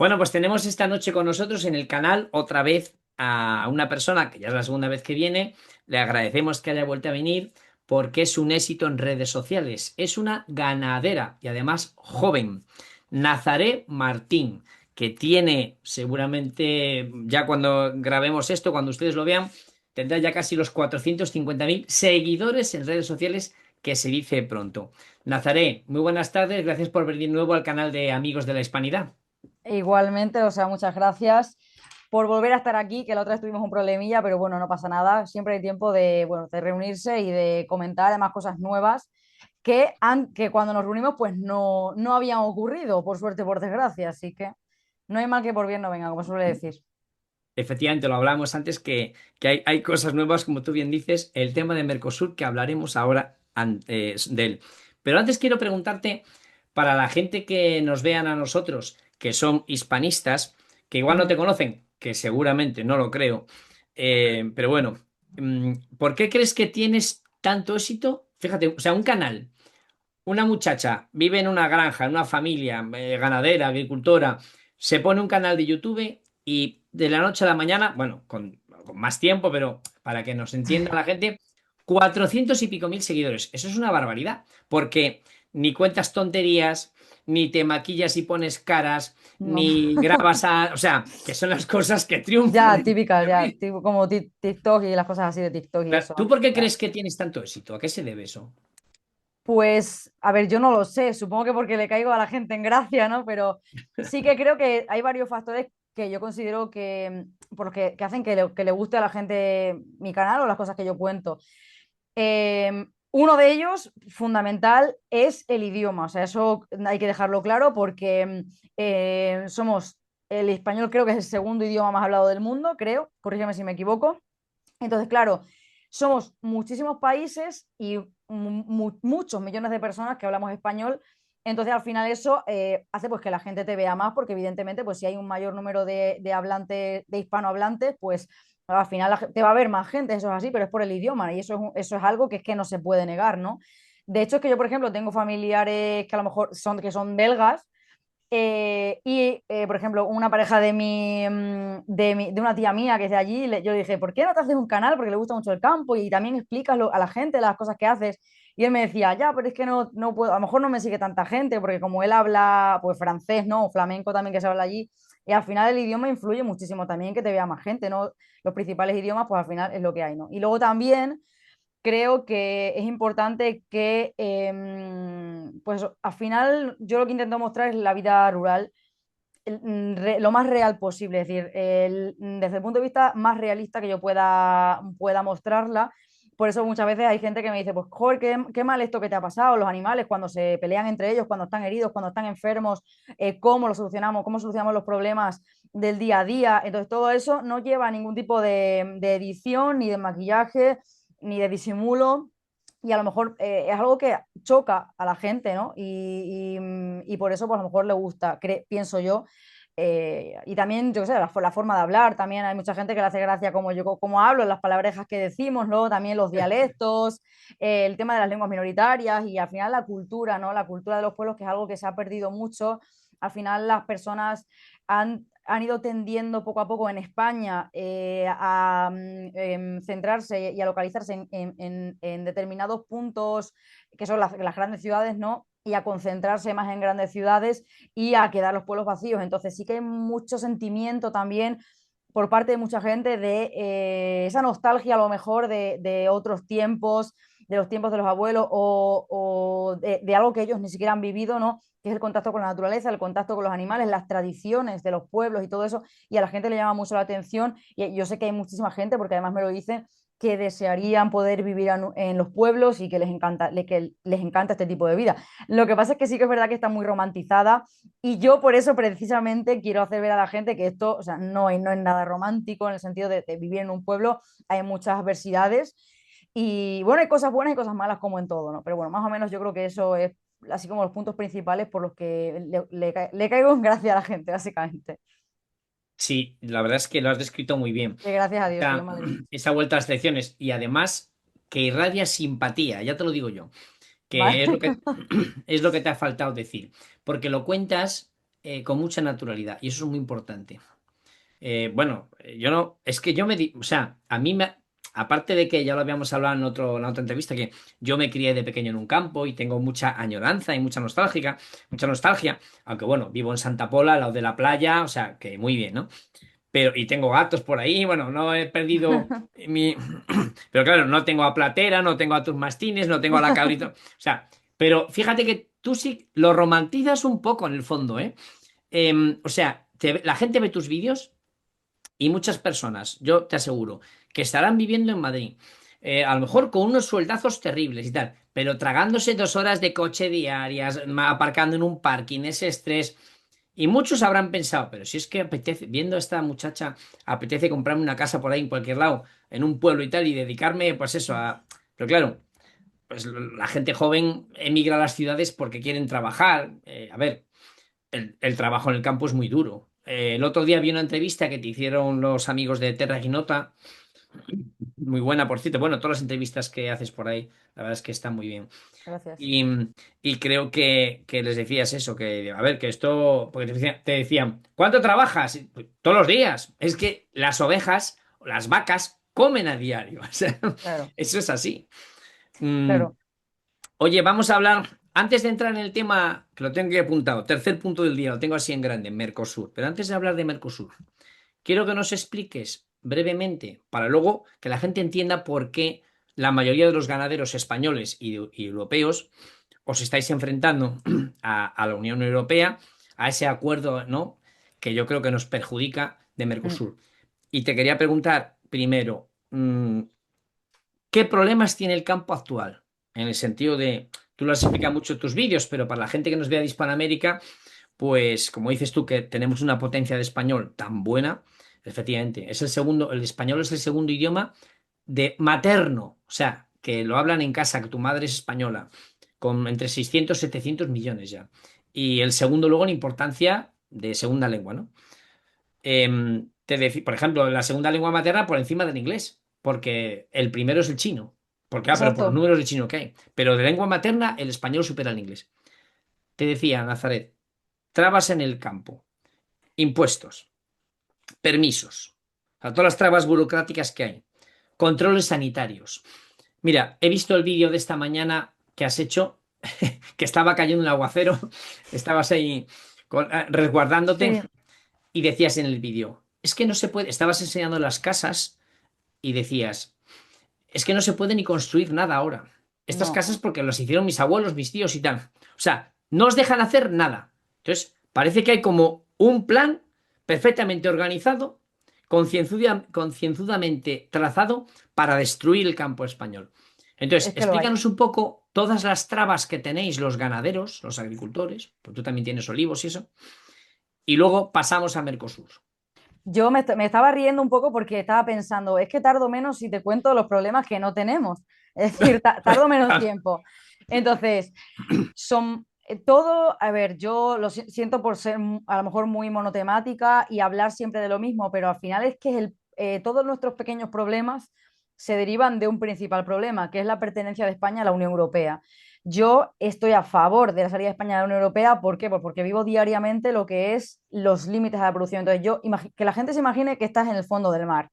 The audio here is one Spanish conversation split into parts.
Bueno, pues tenemos esta noche con nosotros en el canal otra vez a una persona que ya es la segunda vez que viene. Le agradecemos que haya vuelto a venir porque es un éxito en redes sociales. Es una ganadera y además joven. Nazaré Martín, que tiene seguramente, ya cuando grabemos esto, cuando ustedes lo vean, tendrá ya casi los 450.000 seguidores en redes sociales, que se dice pronto. Nazaré, muy buenas tardes. Gracias por venir de nuevo al canal de Amigos de la Hispanidad. Igualmente, o sea, muchas gracias por volver a estar aquí, que la otra vez tuvimos un problemilla, pero bueno, no pasa nada. Siempre hay tiempo de, bueno, de reunirse y de comentar además cosas nuevas que cuando nos reunimos pues no habían ocurrido, por suerte, por desgracia. Así que no hay mal que por bien no venga, como suele decir. Efectivamente, lo hablábamos antes que hay cosas nuevas, como tú bien dices, el tema de Mercosur, que hablaremos ahora de él. Pero antes quiero preguntarte, para la gente que nos vean a nosotros, que son hispanistas, que igual no te Ujú. conocen, que seguramente no lo creo, pero bueno, ¿por qué crees que tienes tanto éxito? Fíjate, o sea, un canal, una muchacha vive en una granja, en una familia ganadera, agricultora, se pone un canal de YouTube y de la noche a la mañana, bueno, con más tiempo, pero para que nos entienda la gente, 400 y pico mil seguidores. Eso es una barbaridad, porque ni cuentas tonterías, ni te maquillas y pones caras, No. ni grabas a... O sea, que son las cosas que triunfan Ya, en típicas, ya, Internet. tipo, como TikTok y las cosas así de TikTok y Claro, eso. ¿tú por qué Ya. crees que tienes tanto éxito? ¿A qué se debe eso? Pues, a ver, yo no lo sé, supongo que porque le caigo a la gente en gracia, ¿no? Pero sí que creo que hay varios factores que yo considero que hacen que le guste a la gente mi canal o las cosas que yo cuento. Uno de ellos, fundamental, es el idioma. O sea, eso hay que dejarlo claro porque el español creo que es el segundo idioma más hablado del mundo, creo, corrígeme si me equivoco. Entonces, claro, somos muchísimos países y muchos millones de personas que hablamos español. Entonces, al final eso hace pues que la gente te vea más, porque evidentemente, pues si hay un mayor número de hablantes, de hispanohablantes, pues al final te va a ver más gente, eso es así, pero es por el idioma y eso es algo que es que no se puede negar, ¿no? De hecho, es que yo, por ejemplo, tengo familiares que a lo mejor que son belgas por ejemplo, una pareja de una tía mía que es de allí, yo le dije, ¿por qué no te haces un canal? Porque le gusta mucho el campo y también explicas a la gente las cosas que haces. Y él me decía, ya, pero es que no puedo, a lo mejor no me sigue tanta gente, porque como él habla, pues francés, ¿no? O flamenco también que se habla allí, y al final el idioma influye muchísimo también que te vea más gente, ¿no? Los principales idiomas, pues al final es lo que hay, ¿no? Y luego también creo que es importante que, pues al final yo lo que intento mostrar es la vida rural lo más real posible, es decir, desde el punto de vista más realista que yo pueda mostrarla. Por eso muchas veces hay gente que me dice, pues, joder, qué mal esto que te ha pasado, los animales cuando se pelean entre ellos, cuando están heridos, cuando están enfermos, cómo solucionamos los problemas del día a día. Entonces, todo eso no lleva ningún tipo de edición, ni de maquillaje, ni de disimulo. Y a lo mejor es algo que choca a la gente, ¿no? Y por eso, pues a lo mejor le gusta, pienso yo. Y también, yo qué sé, la forma de hablar, también hay mucha gente que le hace gracia como yo como hablo, las palabrejas que decimos, luego también los dialectos, el tema de las lenguas minoritarias y al final la cultura, ¿no? La cultura de los pueblos, que es algo que se ha perdido mucho. Al final las personas han ido tendiendo poco a poco en España a centrarse y a localizarse en determinados puntos que son las grandes ciudades, ¿no? Y a concentrarse más en grandes ciudades y a quedar los pueblos vacíos. Entonces sí que hay mucho sentimiento también por parte de mucha gente de esa nostalgia a lo mejor de otros tiempos, de los tiempos de los abuelos o de algo que ellos ni siquiera han vivido, ¿no? Que es el contacto con la naturaleza, el contacto con los animales, las tradiciones de los pueblos y todo eso, y a la gente le llama mucho la atención, y yo sé que hay muchísima gente, porque además me lo dicen, que desearían poder vivir en los pueblos y que les encanta este tipo de vida. Lo que pasa es que sí que es verdad que está muy romantizada y yo por eso precisamente quiero hacer ver a la gente que esto, o sea, no es nada romántico en el sentido de vivir en un pueblo, hay muchas adversidades y bueno, hay cosas buenas y cosas malas como en todo, ¿no? Pero bueno, más o menos yo creo que eso es así como los puntos principales por los que le caigo en gracia a la gente, básicamente. Sí, la verdad es que lo has descrito muy bien. Que gracias a Dios, que yo Esa, me alegro mucho. esa vuelta a las elecciones y además que irradia simpatía, ya te lo digo yo, ¿Vale? que es lo que, es lo que te ha faltado decir, porque lo cuentas, con mucha naturalidad y eso es muy importante. Bueno, yo no, es que yo o sea, a mí me, aparte de que ya lo habíamos hablado en otra entrevista, que yo me crié de pequeño en un campo y tengo mucha añoranza y mucha nostalgia, aunque bueno, vivo en Santa Pola, al lado de la playa, o sea, que muy bien, ¿no? Pero, y tengo gatos por ahí, bueno, no he perdido mi, pero claro, no tengo a Platera, no tengo a tus mastines, no tengo a la cabrito, o sea, pero fíjate que tú sí lo romantizas un poco en el fondo, ¿eh? O sea, la gente ve tus vídeos y muchas personas, yo te aseguro, que estarán viviendo en Madrid, a lo mejor con unos sueldazos terribles y tal, pero tragándose 2 horas de coche diarias, aparcando en un parking, ese estrés. Y muchos habrán pensado, pero si es que apetece, viendo a esta muchacha, apetece comprarme una casa por ahí en cualquier lado, en un pueblo y tal, y dedicarme, pues eso, a... Pero claro, pues la gente joven emigra a las ciudades porque quieren trabajar. A ver, el trabajo en el campo es muy duro. El otro día vi una entrevista que te hicieron los amigos de Terra Ginota, muy buena, por cierto. Bueno, todas las entrevistas que haces por ahí, la verdad es que están muy bien. Gracias. Y, y creo que les decías eso, que, a ver, que esto, porque te decían, ¿cuánto trabajas? Y, pues, todos los días. Es que las ovejas, o las vacas, comen a diario. O sea, Claro, eso es así. Mm, claro. Oye, vamos a hablar, antes de entrar en el tema, que lo tengo aquí apuntado, tercer punto del día, lo tengo así en grande, Mercosur. Pero antes de hablar de Mercosur, quiero que nos expliques brevemente, para luego que la gente entienda por qué la mayoría de los ganaderos españoles y europeos os estáis enfrentando a la Unión Europea, a ese acuerdo, ¿no? Que yo creo que nos perjudica de Mm, Mercosur. Y te quería preguntar primero, ¿qué problemas tiene el campo actual? En el sentido de, tú lo has explicado mucho en tus vídeos, pero para la gente que nos vea de Hispanoamérica, pues como dices tú, que tenemos una potencia de español tan buena, efectivamente, es el segundo, el español es el segundo idioma de materno, o sea, que lo hablan en casa, que tu madre es española, con entre 600 y 700 millones ya. Y el segundo luego en importancia de segunda lengua, ¿no? Por ejemplo, la segunda lengua materna por encima del inglés, porque el primero es el chino, porque, pero por los exacto. números de chino que hay. Pero de lengua materna, el español supera al inglés. Te decía, Nazaret, trabas en el campo, impuestos, permisos, a todas las trabas burocráticas que hay, controles sanitarios. Mira, he visto el vídeo de esta mañana que has hecho, que estaba cayendo un aguacero, estabas ahí resguardándote Sí, y decías en el vídeo, es que no se puede, estabas enseñando las casas y decías, es que no se puede ni construir nada ahora. Estas no. casas porque las hicieron mis abuelos, mis tíos y tal. O sea, no os dejan hacer nada. Entonces, parece que hay como un plan perfectamente organizado, concienzudamente trazado para destruir el campo español. Entonces, Es que lo hay. explícanos un poco todas las trabas que tenéis los ganaderos, los agricultores, porque tú también tienes olivos y eso, y luego pasamos a Mercosur. Yo me estaba riendo un poco porque estaba pensando, es que tardo menos si te cuento los problemas que no tenemos. Es decir, tardo menos tiempo. Entonces, son todo, a ver, yo lo siento por ser a lo mejor muy monotemática y hablar siempre de lo mismo, pero al final es que todos nuestros pequeños problemas se derivan de un principal problema, que es la pertenencia de España a la Unión Europea. Yo estoy a favor de la salida de España de la Unión Europea. ¿Por qué? Pues porque vivo diariamente lo que es los límites de la producción. Entonces, que la gente se imagine que estás en el fondo del mar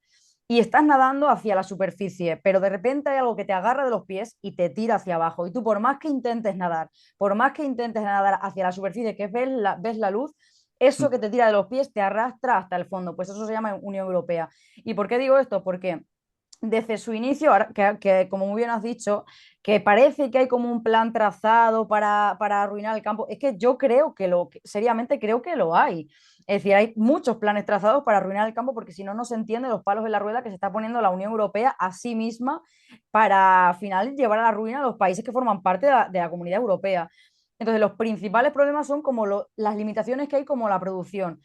y estás nadando hacia la superficie, pero de repente hay algo que te agarra de los pies y te tira hacia abajo. Y tú, por más que intentes nadar hacia la superficie, que ves la luz, eso que te tira de los pies te arrastra hasta el fondo. Pues eso se llama Unión Europea. ¿Y por qué digo esto? Porque desde su inicio, que como muy bien has dicho, que parece que hay como un plan trazado para arruinar el campo, es que yo creo seriamente creo que lo hay. Es decir, hay muchos planes trazados para arruinar el campo porque si no, no se entiende los palos en la rueda que se está poniendo la Unión Europea a sí misma para al final llevar a la ruina a los países que forman parte de la comunidad europea. Entonces, los principales problemas son como las limitaciones que hay como la producción.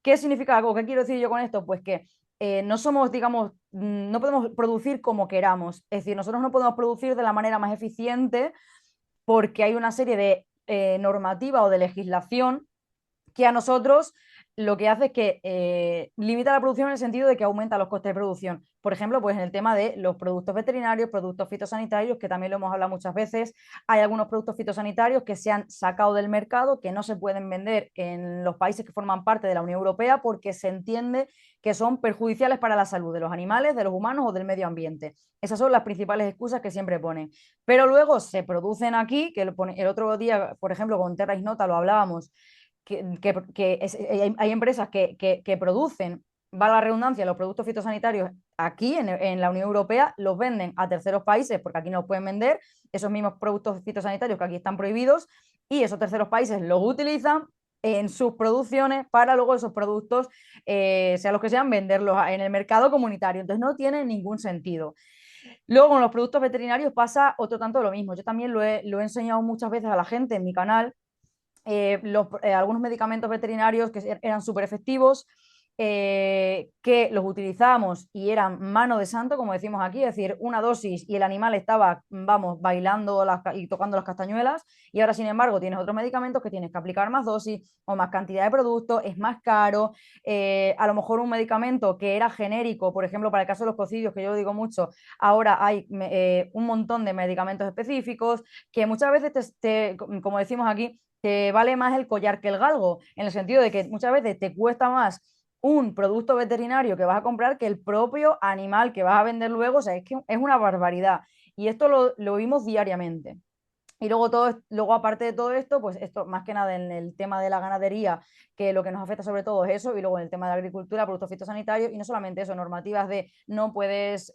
¿Qué significa algo? ¿Qué quiero decir yo con esto? Pues que no somos, digamos, no podemos producir como queramos. Es decir, nosotros no podemos producir de la manera más eficiente porque hay una serie de normativa o de legislación que a nosotros lo que hace es que limita la producción en el sentido de que aumenta los costes de producción. Por ejemplo, pues en el tema de los productos veterinarios, productos fitosanitarios, que también lo hemos hablado muchas veces, hay algunos productos fitosanitarios que se han sacado del mercado, que no se pueden vender en los países que forman parte de la Unión Europea porque se entiende que son perjudiciales para la salud de los animales, de los humanos o del medio ambiente. Esas son las principales excusas que siempre ponen. Pero luego se producen aquí, que el otro día, por ejemplo, con Terra Ignota lo hablábamos, hay empresas que producen, va la redundancia, los productos fitosanitarios aquí en la Unión Europea, los venden a terceros países porque aquí no los pueden vender, esos mismos productos fitosanitarios que aquí están prohibidos, y esos terceros países los utilizan en sus producciones para luego esos productos, sean los que sean, venderlos en el mercado comunitario. Entonces no tiene ningún sentido. Luego con los productos veterinarios pasa otro tanto lo mismo. Yo también lo he enseñado muchas veces a la gente en mi canal, algunos medicamentos veterinarios que eran súper efectivos, que los utilizábamos y eran mano de santo, como decimos aquí, es decir, una dosis y el animal estaba, vamos, bailando y tocando las castañuelas, y ahora, sin embargo, tienes otros medicamentos que tienes que aplicar más dosis o más cantidad de producto, es más caro, a lo mejor un medicamento que era genérico, por ejemplo, para el caso de los cocidios, que yo lo digo mucho, ahora hay un montón de medicamentos específicos que muchas veces, como decimos aquí, te vale más el collar que el galgo, en el sentido de que muchas veces te cuesta más un producto veterinario que vas a comprar que el propio animal que vas a vender luego. O sea, es que es una barbaridad. Y esto lo vimos diariamente. Y luego, aparte de todo esto, pues esto más que nada en el tema de la ganadería, que lo que nos afecta sobre todo es eso, y luego en el tema de la agricultura, productos fitosanitarios, y no solamente eso, normativas de no puedes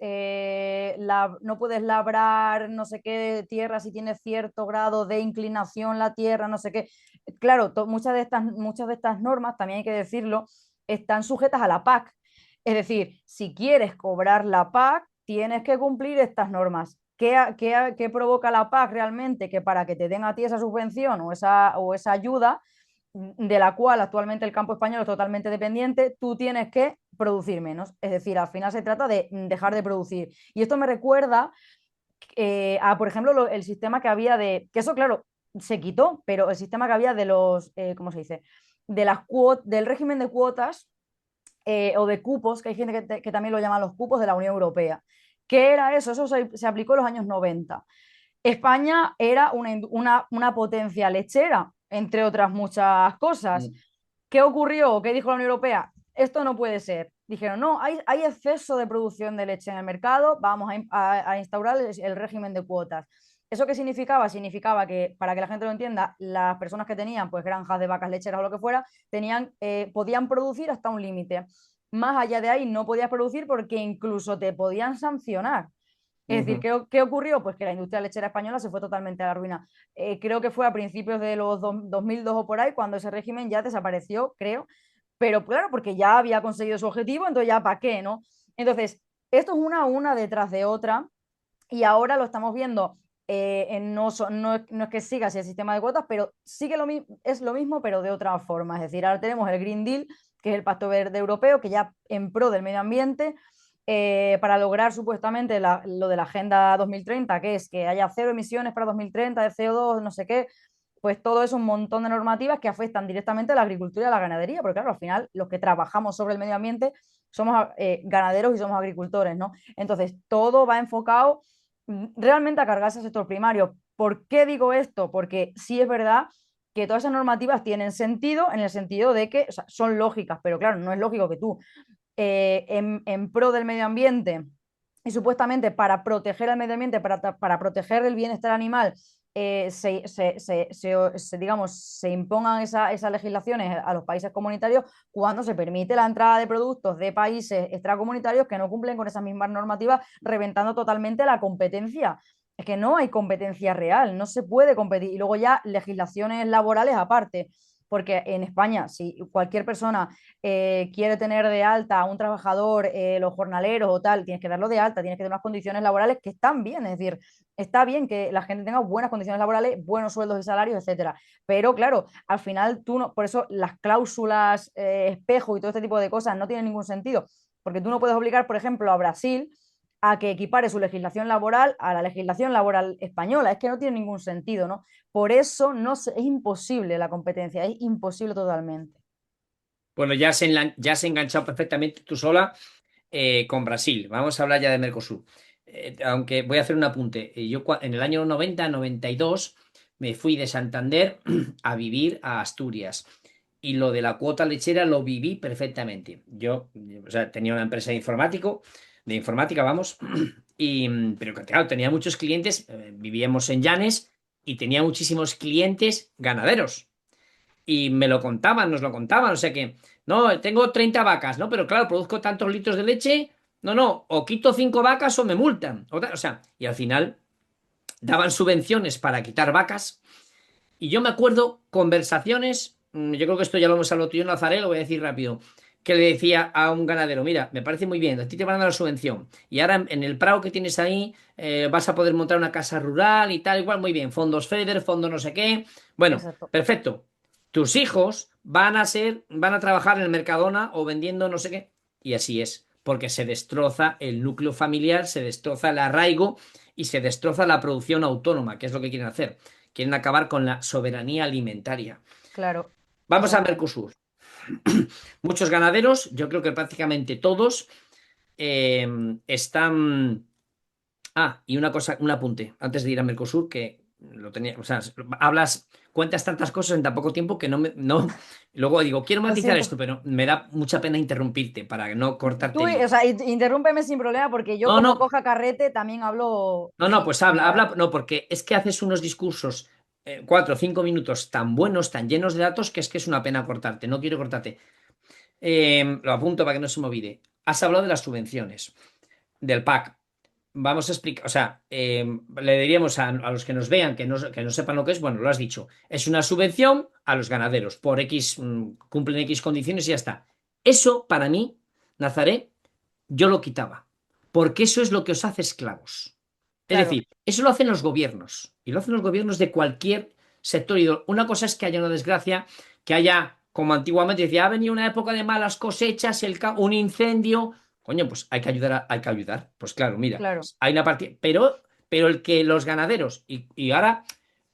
labrar no sé qué tierra si tiene cierto grado de inclinación la tierra, no sé qué. Claro, muchas de estas normas, también hay que decirlo, están sujetas a la PAC. Es decir, si quieres cobrar la PAC, tienes que cumplir estas normas. ¿Qué provoca la PAC realmente? Que para que te den a ti esa subvención o esa ayuda, de la cual actualmente el campo español es totalmente dependiente, tú tienes que producir menos. Es decir, al final se trata de dejar de producir. Y esto me recuerda por ejemplo, el sistema que había que eso, claro, se quitó, pero el sistema que había de ¿cómo se dice? Del régimen de cuotas, o de cupos, que hay gente que también lo llama los cupos de la Unión Europea. ¿Qué era eso? Eso se aplicó en los años 90. España era una potencia lechera, entre otras muchas cosas. Mm. ¿Qué ocurrió? ¿Qué dijo la Unión Europea? Esto no puede ser. Dijeron, no, hay exceso de producción de leche en el mercado, vamos a instaurar el régimen de cuotas. ¿Eso qué significaba? Significaba que, para que la gente lo entienda, las personas que tenían pues granjas de vacas lecheras o lo que fuera, podían producir hasta un límite. Más allá de ahí no podías producir porque incluso te podían sancionar. Es decir, Ujú. ¿qué ocurrió? Pues que la industria lechera española se fue totalmente a la ruina. Creo que fue a principios de los 2002 o por ahí cuando ese régimen ya desapareció, creo, pero claro, porque ya había conseguido su objetivo, entonces ya para qué, ¿no? Entonces, esto es una detrás de otra, y ahora lo estamos viendo. No es que siga así el sistema de cuotas, pero sí que es lo mismo, pero de otra forma. Es decir, ahora tenemos el Green Deal, que es el Pacto Verde Europeo, que ya en pro del medio ambiente, para lograr supuestamente lo de la Agenda 2030, que es que haya cero emisiones para 2030 de CO2, no sé qué. Pues todo es un montón de normativas que afectan directamente a la agricultura y a la ganadería, porque claro, al final los que trabajamos sobre el medio ambiente somos ganaderos y somos agricultores, ¿no? Entonces, todo va enfocado realmente a cargarse al sector primario. ¿Por qué digo esto? Porque sí es verdad que todas esas normativas tienen sentido, en el sentido de que, o sea, son lógicas, pero claro, no es lógico que tú, en pro del medio ambiente y supuestamente para proteger el medio ambiente, para proteger el bienestar animal, digamos, se impongan esas legislaciones a los países comunitarios, cuando se permite la entrada de productos de países extracomunitarios que no cumplen con esas mismas normativas, reventando totalmente la competencia. Es que no hay competencia real, no se puede competir. Y luego ya legislaciones laborales aparte, porque en España, si cualquier persona quiere tener de alta a un trabajador, los jornaleros o tal, tienes que darlo de alta, tienes que tener unas condiciones laborales que están bien. Es decir, está bien que la gente tenga buenas condiciones laborales, buenos sueldos y salarios, etcétera. Pero claro, al final tú no, por eso las cláusulas espejo y todo este tipo de cosas no tienen ningún sentido, porque tú no puedes obligar, por ejemplo, a Brasil a que equipare su legislación laboral a la legislación laboral española. Es que no tiene ningún sentido, ¿no? Por eso es imposible la competencia, es imposible totalmente. Bueno, ya has enganchado perfectamente tú sola con Brasil. Vamos a hablar ya de Mercosur. Aunque voy a hacer un apunte. En el año 92 me fui de Santander a vivir a Asturias. Y lo de la cuota lechera lo viví perfectamente. O sea, tenía una empresa de informática, vamos, pero claro, tenía muchos clientes, vivíamos en Llanes y tenía muchísimos clientes ganaderos. Y me lo contaban, nos lo contaban, o sea que, no, tengo 30 vacas, ¿no? Pero claro, produzco tantos litros de leche, no, no, o quito 5 vacas o me multan. O sea, y al final daban subvenciones para quitar vacas. Y yo me acuerdo conversaciones, yo creo que esto ya lo hemos hablado tú y yo, Nazaré, lo voy a decir rápido, que le decía a un ganadero, mira, me parece muy bien, a ti te van a dar la subvención y ahora en el prado que tienes ahí vas a poder montar una casa rural y tal, igual, muy bien, fondos FEDER, fondo no sé qué, bueno, Exacto. perfecto. Tus hijos van a trabajar en el Mercadona o vendiendo no sé qué, y así es, porque se destroza el núcleo familiar, se destroza el arraigo y se destroza la producción autónoma, que es lo que quieren hacer. Quieren acabar con la soberanía alimentaria. Claro. O Vamos a sea, Mercosur. Muchos ganaderos, yo creo que prácticamente todos, eh, están. Ah, y una cosa, un apunte, antes de ir a Mercosur, que lo tenía, o sea, cuentas tantas cosas en tan poco tiempo que luego digo, quiero lo matizar siento. esto, pero me da mucha pena interrumpirte para no cortarte Tú, el hilo. o sea, interrúmpeme sin problema porque yo No, como no, coja carrete también hablo no, pues sin habla, parar. habla, no, porque es que haces unos discursos 4 o 5 minutos tan buenos, tan llenos de datos, que es una pena cortarte. No quiero cortarte. Lo apunto para que no se me olvide. Has hablado de las subvenciones, del PAC. Vamos a explicar, o sea, le diríamos a los que nos vean, que no sepan lo que es, bueno, lo has dicho. Es una subvención a los ganaderos por X, cumplen X condiciones y ya está. Eso, para mí, Nazaré, yo lo quitaba. Porque eso es lo que os hace esclavos. Es Claro, decir, eso lo hacen los gobiernos. Y lo hacen los gobiernos de cualquier sector. Y una cosa es que haya una desgracia, que haya, como antiguamente decía, ha venido una época de malas cosechas, un incendio. Coño, pues hay que ayudar, hay que ayudar. Pues claro, mira, claro. hay una partida. Pero el que los ganaderos, y ahora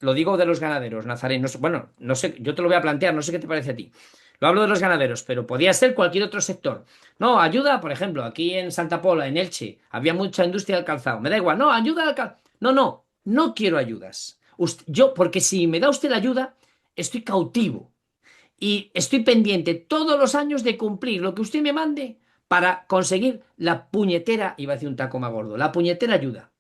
lo digo de los ganaderos, Nazaré, bueno, no sé, yo te lo voy a plantear, no sé qué te parece a ti. Lo hablo de los ganaderos, pero podría ser cualquier otro sector. No, ayuda, por ejemplo, aquí en Santa Pola, en Elche, había mucha industria del calzado. Me da igual, no, ayuda al calzado. No, no, no quiero ayudas. Yo, porque si me da usted la ayuda, estoy cautivo y estoy pendiente todos los años de cumplir lo que usted me mande para conseguir la puñetera, iba a decir un taco más gordo, la puñetera ayuda.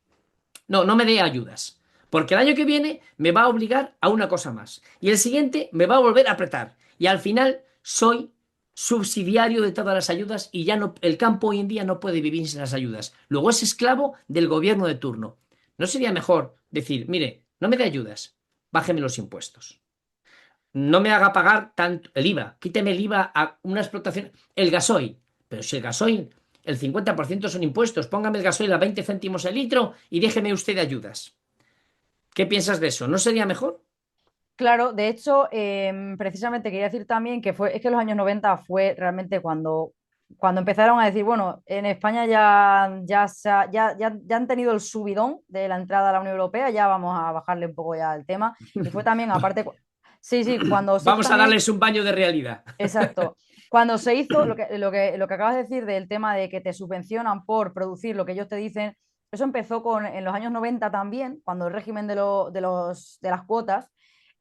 No, no me dé ayudas. Porque el año que viene me va a obligar a una cosa más. Y el siguiente me va a volver a apretar. Y al final soy subsidiario de todas las ayudas y ya no, el campo hoy en día no puede vivir sin las ayudas. Luego es esclavo del gobierno de turno. ¿No sería mejor decir, mire, no me dé ayudas, bájeme los impuestos? No me haga pagar tanto el IVA, quíteme el IVA a una explotación, el gasoil, pero si el gasoil, el 50% son impuestos, póngame el gasoil a 20 céntimos el litro y déjeme usted de ayudas. ¿Qué piensas de eso? ¿No sería mejor? Claro, de hecho, precisamente quería decir también que es que los años 90 fue realmente cuando empezaron a decir, bueno, en España ya han tenido el subidón de la entrada a la Unión Europea, ya vamos a bajarle un poco ya el tema. Y fue también, aparte, sí, sí, cuando se hizo Vamos a también, darles un baño de realidad. exacto, cuando se hizo lo que acabas de decir del tema de que te subvencionan por producir lo que ellos te dicen, eso empezó en los años 90 también, cuando el régimen de las cuotas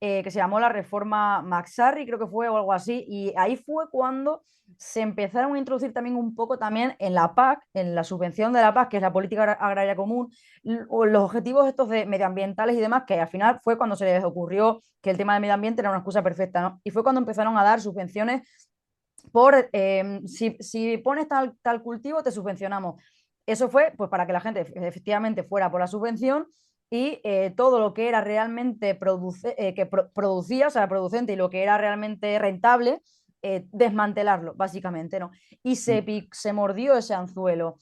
que se llamó la reforma Maxarri, creo que fue o algo así, y ahí fue cuando se empezaron a introducir también un poco también en la PAC, en la subvención de la PAC, que es la política agraria común, los objetivos estos de medioambientales y demás, que al final fue cuando se les ocurrió que el tema del medio ambiente era una excusa perfecta, ¿no? Y fue cuando empezaron a dar subvenciones por, si pones tal cultivo, te subvencionamos. Eso fue pues para que la gente efectivamente fuera por la subvención y todo lo que era realmente producía, o sea, producente y lo que era realmente rentable, desmantelarlo, básicamente, ¿no? Y se mordió ese anzuelo.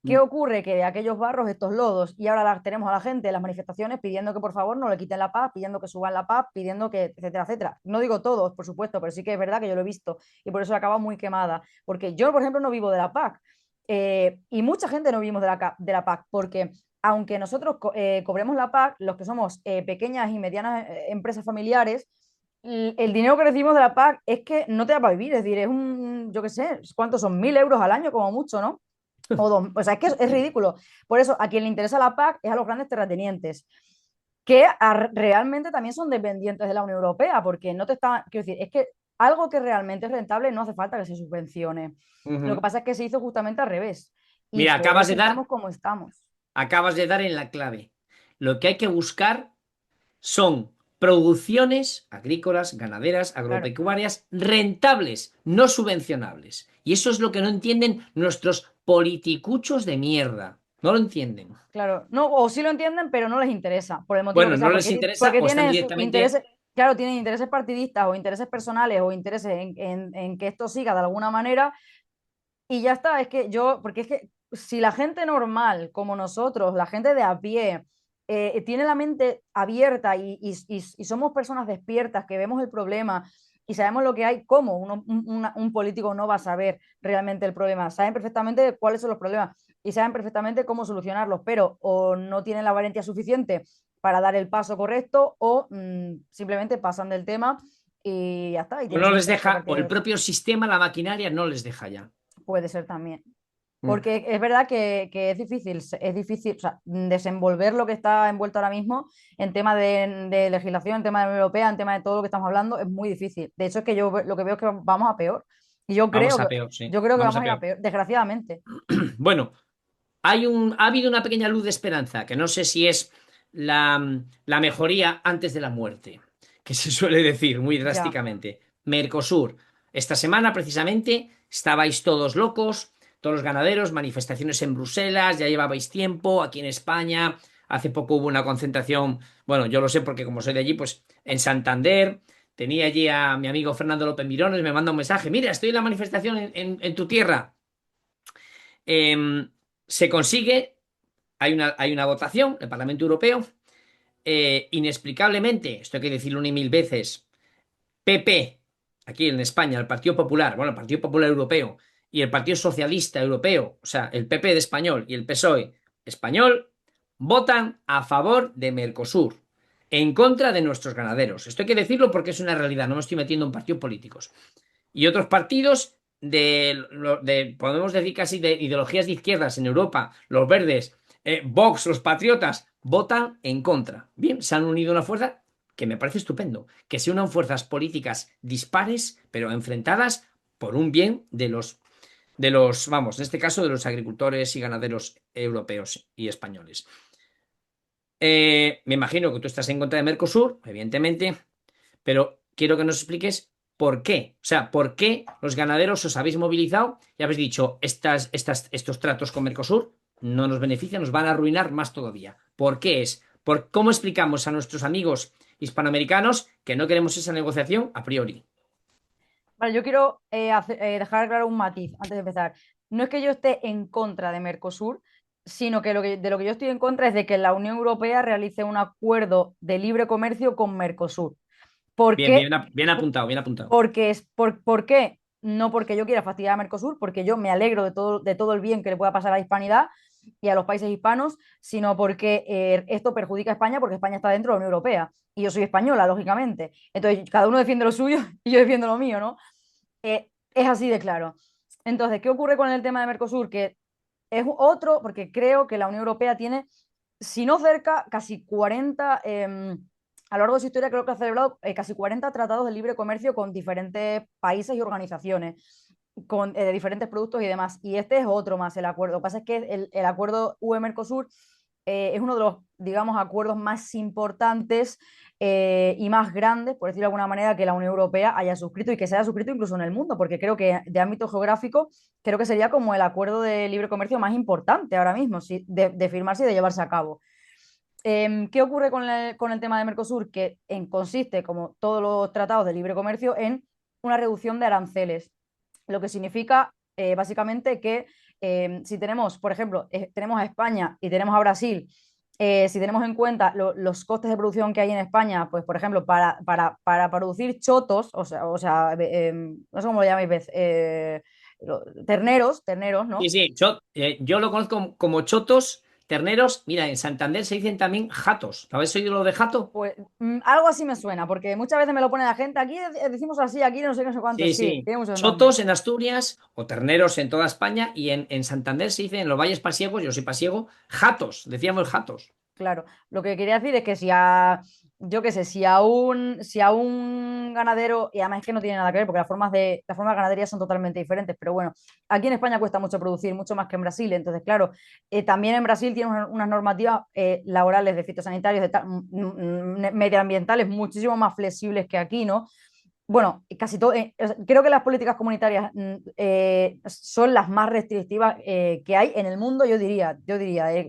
¿Qué ocurre? Que de aquellos barros, estos lodos, y ahora tenemos a la gente en las manifestaciones pidiendo que por favor no le quiten la paz, pidiendo que suban la paz, pidiendo que, etcétera, etcétera. No digo todos, por supuesto, pero sí que es verdad que yo lo he visto y por eso acaba muy quemada. Porque yo, por ejemplo, no vivo de la PAC y mucha gente no vivimos de la PAC porque aunque nosotros cobremos la PAC, los que somos pequeñas y medianas empresas familiares, el dinero que recibimos de la PAC es que no te da para vivir, es decir, es yo qué sé, ¿cuántos son? 1.000 euros al año como mucho, ¿no? O sea, es que es ridículo. Por eso, a quien le interesa la PAC es a los grandes terratenientes, que realmente también son dependientes de la Unión Europea, porque no te está, quiero decir, es que algo que realmente es rentable no hace falta que se subvencione. Lo que Ujú. pasa es que se hizo justamente al revés y Mira, por eso estamos como estamos. acabas de dar en la clave. Lo que hay que buscar son producciones agrícolas, ganaderas, Claro, agropecuarias rentables, no subvencionables. Y eso es lo que no entienden nuestros politicuchos de mierda. No lo entienden. claro. No, o sí lo entienden, pero no les interesa, por el motivo Bueno, que sea, no les interesa porque o están tienen sus directamente. intereses, claro, tienen intereses partidistas o intereses personales o intereses en que esto siga de alguna manera. Y ya está, es que porque es que si la gente normal, como nosotros, la gente de a pie, tiene la mente abierta y somos personas despiertas, que vemos el problema y sabemos lo que hay, ¿cómo un político no va a saber realmente el problema? Saben perfectamente cuáles son los problemas y saben perfectamente cómo solucionarlos, pero o no tienen la valentía suficiente para dar el paso correcto o simplemente pasan del tema y ya está, y O tienen no sus les intereses deja, o el partidarios. propio sistema, la maquinaria, no les deja ya. Puede ser también. Mm. Porque es verdad que es difícil, o sea, desenvolver lo que está envuelto ahora mismo en tema de legislación, en tema de la Unión Europea, en tema de todo lo que estamos hablando, es muy difícil. De hecho, es que yo lo que veo es que vamos a peor. Y Vamos a peor, sí. yo creo que Vamos vamos a a ir a peor. peor, desgraciadamente. Bueno, ha habido una pequeña luz de esperanza, que no sé si es la mejoría antes de la muerte, que se suele decir muy Ya, drásticamente. Mercosur. Esta semana, precisamente, estabais todos locos, todos los ganaderos, manifestaciones en Bruselas, ya llevabais tiempo, aquí en España. Hace poco hubo una concentración, bueno, yo lo sé porque como soy de allí, pues en Santander. Tenía allí a mi amigo Fernando López Mirones, me manda un mensaje, mira, estoy en la manifestación en tu tierra. Em, Se consigue, hay una votación, el Parlamento Europeo, inexplicablemente, esto hay que decirlo una y mil veces, PP, aquí en España, el Partido Popular, bueno, el Partido Popular Europeo y el Partido Socialista Europeo, o sea, el PP de español y el PSOE español, votan a favor de Mercosur, en contra de nuestros ganaderos. Esto hay que decirlo porque es una realidad, no me estoy metiendo en partidos políticos. Y otros partidos podemos decir casi de ideologías de izquierdas en Europa, los verdes, Vox, los patriotas, votan en contra. Bien, se han unido a una fuerza que me parece estupendo, que se unan fuerzas políticas dispares, pero enfrentadas por un bien vamos, en este caso de los agricultores y ganaderos europeos y españoles. Me imagino que tú estás en contra de Mercosur, evidentemente, pero quiero que nos expliques por qué. O sea, por qué los ganaderos os habéis movilizado y habéis dicho, estos tratos con Mercosur no nos benefician, nos van a arruinar más todavía. ¿Por qué es? ¿Cómo explicamos a nuestros amigos hispanoamericanos que no queremos esa negociación a priori? vale, yo quiero dejar claro un matiz antes de empezar. No es que yo esté en contra de Mercosur, sino que, de lo que yo estoy en contra es de que la Unión Europea realice un acuerdo de libre comercio con Mercosur. ¿Por Bien, qué? bien, bien apuntado, bien apuntado. Porque ¿por qué? No porque yo quiera fastidiar a Mercosur, porque yo me alegro de todo el bien que le pueda pasar a la hispanidad y a los países hispanos, sino porque esto perjudica a España porque España está dentro de la Unión Europea y yo soy española, lógicamente. Entonces, cada uno defiende lo suyo y yo defiendo lo mío, ¿no? Es así de claro. Entonces, ¿qué ocurre con el tema de Mercosur? Que es otro, porque creo que la Unión Europea tiene, si no cerca, casi 40, a lo largo de su historia creo que ha celebrado casi 40 tratados de libre comercio con diferentes países y organizaciones, de diferentes productos y demás. Y este es otro más el acuerdo. Lo que pasa es que el acuerdo UE-Mercosur es uno de los, digamos, acuerdos más importantes y más grandes, por decirlo de alguna manera, que la Unión Europea haya suscrito y que se haya suscrito incluso en el mundo, porque creo que de ámbito geográfico, creo que sería como el acuerdo de libre comercio más importante ahora mismo, de firmarse y de llevarse a cabo. ¿Qué ocurre con el tema de Mercosur? Que consiste, como todos los tratados de libre comercio, en una reducción de aranceles, lo que significa básicamente que si tenemos, por ejemplo, tenemos a España y tenemos a Brasil, si tenemos en cuenta los costes de producción que hay en España, pues por ejemplo, para producir chotos, no sé cómo lo llamáis, terneros, Sí, ¿no? sí, yo lo conozco como chotos terneros, mira, en Santander se dicen también jatos. ¿Habéis oído lo de jato? Pues algo así me suena, porque muchas veces me lo pone la gente, aquí decimos así, aquí no sé qué, no sé cuánto, Sí, sí, sí. tiene muchos nombres. Chotos en Asturias o terneros en toda España y en Santander se dice en los valles pasiegos, yo soy pasiego, jatos, decíamos jatos. Claro, lo que quería decir es que yo qué sé, si a un ganadero, y además es que no tiene nada que ver, porque las formas de ganadería son totalmente diferentes, pero bueno, aquí en España cuesta mucho producir, mucho más que en Brasil, entonces claro, también en Brasil tienen unas normativas laborales de fitosanitarios, medioambientales muchísimo más flexibles que aquí, ¿no? Bueno, casi todo, creo que las políticas comunitarias son las más restrictivas que hay en el mundo, yo diría,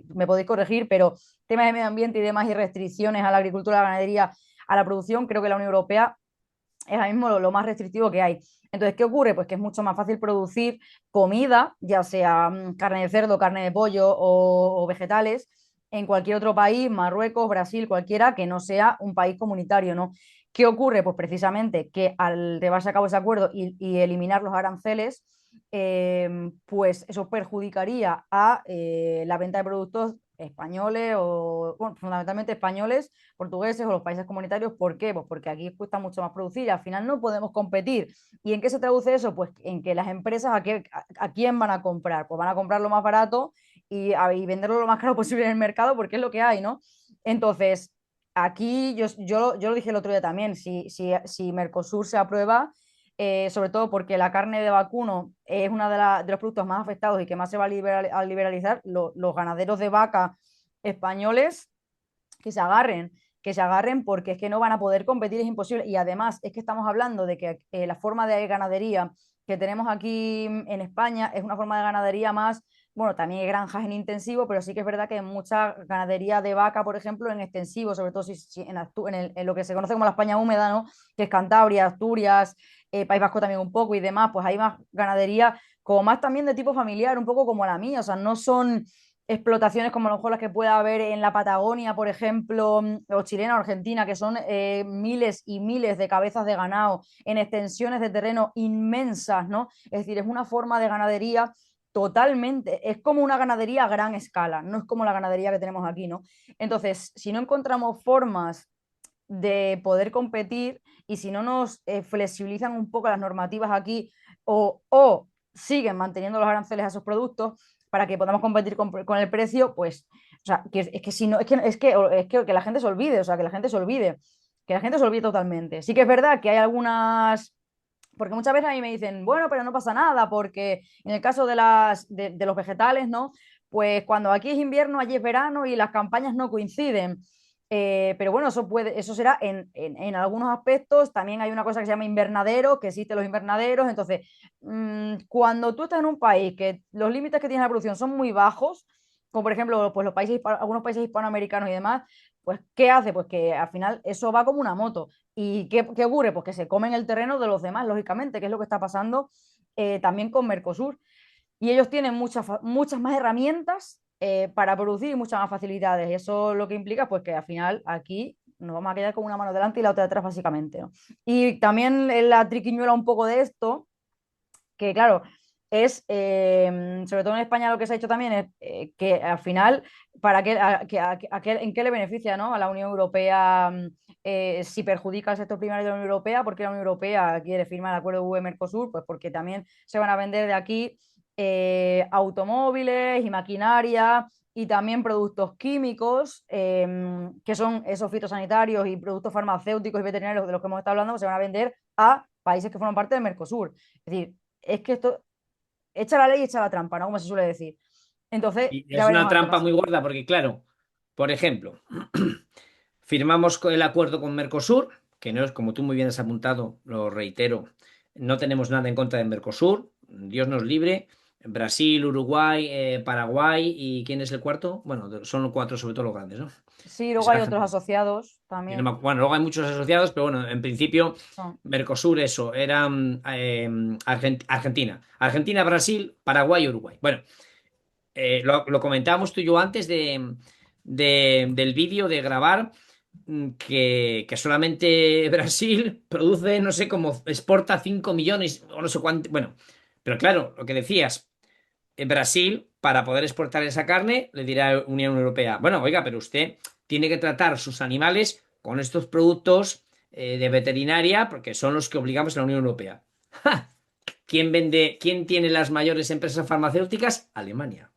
me podéis corregir, pero temas de medio ambiente y demás y restricciones a la agricultura, a la ganadería, a la producción, creo que la Unión Europea es ahora mismo lo más restrictivo que hay. Entonces, ¿qué ocurre? Pues que es mucho más fácil producir comida, ya sea carne de cerdo, carne de pollo o vegetales, en cualquier otro país, Marruecos, Brasil, cualquiera, que no sea un país comunitario, ¿no? ¿Qué ocurre? Pues precisamente que al llevarse a cabo ese acuerdo y eliminar los aranceles, pues eso perjudicaría a la venta de productos españoles o, bueno, fundamentalmente españoles, portugueses o los países comunitarios. ¿Por qué? Pues porque aquí cuesta mucho más producir y al final no podemos competir. ¿Y en qué se traduce eso? Pues en que las empresas a quién van a comprar. Pues van a comprar lo más barato y venderlo lo más caro posible en el mercado porque es lo que hay, ¿no? Entonces, aquí yo lo dije el otro día también, si Mercosur se aprueba, sobre todo porque la carne de vacuno es uno de los productos más afectados y que más se va a liberalizar, los ganaderos de vaca españoles que se agarren, que se agarren porque es que no van a poder competir, es imposible. Y además es que estamos hablando de que la forma de ganadería que tenemos aquí en España es una forma de ganadería más, bueno, también hay granjas en intensivo, pero sí que es verdad que hay mucha ganadería de vaca, por ejemplo, en extensivo, sobre todo si en lo que se conoce como la España húmeda, ¿no? Que es Cantabria, Asturias, País Vasco también un poco y demás, pues hay más ganadería como más también de tipo familiar, un poco como la mía, o sea, no son explotaciones como a lo mejor las que pueda haber en la Patagonia, por ejemplo, o chilena o argentina, que son miles y miles de cabezas de ganado en extensiones de terreno inmensas, ¿no? Es decir, es una forma de ganadería totalmente, es como una ganadería a gran escala, no es como la ganadería que tenemos aquí, ¿no? Entonces, si no encontramos formas de poder competir y si no nos flexibilizan un poco las normativas aquí o siguen manteniendo los aranceles a esos productos para que podamos competir con el precio, pues, o sea, es que si no, que la gente se olvide, o sea, que la gente se olvide, que la gente se olvide totalmente. Sí que es verdad que hay algunas, porque muchas veces a mí me dicen, bueno, pero no pasa nada, porque en el caso de los vegetales, ¿no? Pues cuando aquí es invierno, allí es verano y las campañas no coinciden. Pero bueno, eso será en algunos aspectos. También hay una cosa que se llama invernadero, que existen los invernaderos. Entonces, cuando tú estás en un país que los límites que tiene la producción son muy bajos, como por ejemplo pues algunos países hispanoamericanos y demás, pues ¿qué hace? Pues que al final eso va como una moto. ¿Y qué ocurre? Pues que se comen el terreno de los demás, lógicamente, que es lo que está pasando también con Mercosur. Y ellos tienen muchas más herramientas para producir y muchas más facilidades. Y eso lo que implica pues que al final aquí nos vamos a quedar con una mano delante y la otra detrás, básicamente, ¿no? Y también la triquiñuela un poco de esto, que claro, sobre todo en España lo que se ha hecho también es que al final, ¿en qué le beneficia, ¿no? A la Unión Europea si perjudica al sector primario de la Unión Europea? ¿Por qué la Unión Europea quiere firmar el acuerdo UE-Mercosur? Pues porque también se van a vender de aquí automóviles y maquinaria y también productos químicos, que son esos fitosanitarios y productos farmacéuticos y veterinarios de los que hemos estado hablando, pues se van a vender a países que forman parte del Mercosur. Es decir, es que esto echa la ley y echa la trampa, ¿no? Como se suele decir. Entonces, Y ya es una veremos a ver qué trampa pasa. muy gorda porque, claro, por ejemplo, firmamos el acuerdo con Mercosur, que no es, como tú muy bien has apuntado, lo reitero, no tenemos nada en contra de Mercosur, Dios nos libre. Brasil, Uruguay, Paraguay y ¿quién es el cuarto? Bueno, son los cuatro, sobre todo los grandes, ¿no? Sí, Es luego hay otros Argentina. asociados Y no también. bueno, luego hay muchos asociados, pero bueno, en principio Son. Mercosur, eso, era Argentina. Argentina, Brasil, Paraguay y Uruguay. Bueno, lo comentábamos tú y yo antes del vídeo de grabar que solamente Brasil produce, no sé, como exporta 5 millones o no sé cuánto. Bueno, pero claro, lo que decías, Brasil, para poder exportar esa carne, le dirá Unión Europea, bueno, oiga, pero usted tiene que tratar sus animales con estos productos de veterinaria porque son los que obligamos a la Unión Europea. ¡Ja! ¿Quién vende, quién tiene las mayores empresas farmacéuticas? Alemania.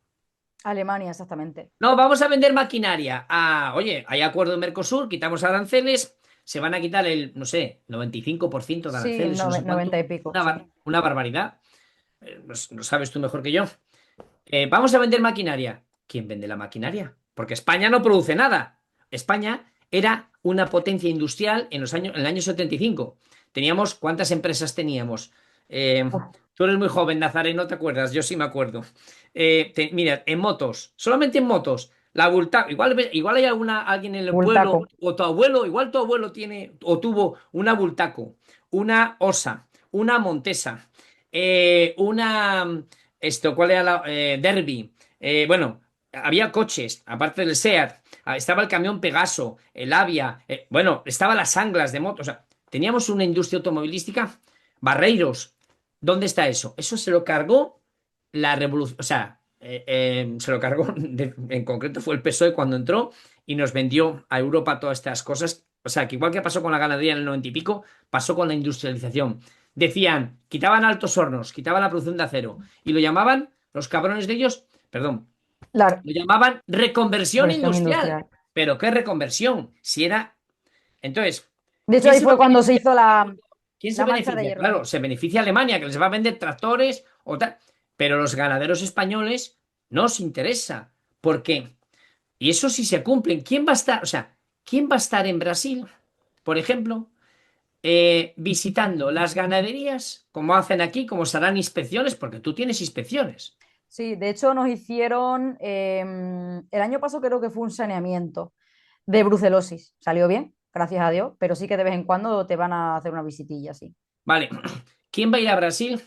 Alemania, exactamente. No, vamos a vender maquinaria. Ah, oye, hay acuerdo en Mercosur, quitamos aranceles, se van a quitar el, no sé, 95% de Sí, aranceles, o no sé 90 cuánto. y pico, sí. Una barbaridad. Lo sabes tú mejor que yo. Vamos a vender maquinaria. ¿Quién vende la maquinaria? Porque España no produce nada. España era una potencia industrial en el año 75. Teníamos, ¿cuántas empresas teníamos? Eh, Uf, Tú eres muy joven, Nazaré, no te acuerdas, yo sí me acuerdo. Mira, en motos, solamente en motos, la Bultaco, igual hay alguien en el pueblo, Bultaco. o tu abuelo, igual tu abuelo tiene o tuvo una Bultaco, una Osa, una Montesa, ¿cuál era la Derby? Bueno, había coches, aparte del SEAT, estaba el camión Pegaso, el Avia, bueno, estaba las Anglas de moto, o sea, teníamos una industria automovilística, Barreiros, ¿dónde está eso? Eso se lo cargó la revolución, o sea, se lo cargó, en concreto fue el PSOE cuando entró y nos vendió a Europa todas estas cosas, o sea, que igual que pasó con la ganadería en el 90 y pico, pasó con la industrialización. Decían, quitaban altos hornos, quitaban la producción de acero y lo llamaban, los cabrones de ellos, perdón, La lo llamaban reconversión versión industrial. industrial. ¿Pero qué reconversión? Si era. Entonces, De hecho, ¿quién ahí se va fue a cuando se beneficiar? hizo ¿Quién se la marcha de beneficia? hierro. Claro, se beneficia Alemania, que les va a vender tractores o tal. Pero los ganaderos españoles no os interesa. ¿Por qué? Y eso sí se cumplen. ¿Quién va a estar? O sea, ¿quién va a estar en Brasil, por ejemplo, visitando las ganaderías, como hacen aquí, como se harán inspecciones? Porque tú tienes inspecciones. Sí, de hecho nos hicieron, el año pasado creo que fue un saneamiento de brucelosis. Salió bien, gracias a Dios, pero sí que de vez en cuando te van a hacer una visitilla, sí. Vale, ¿quién va a ir a Brasil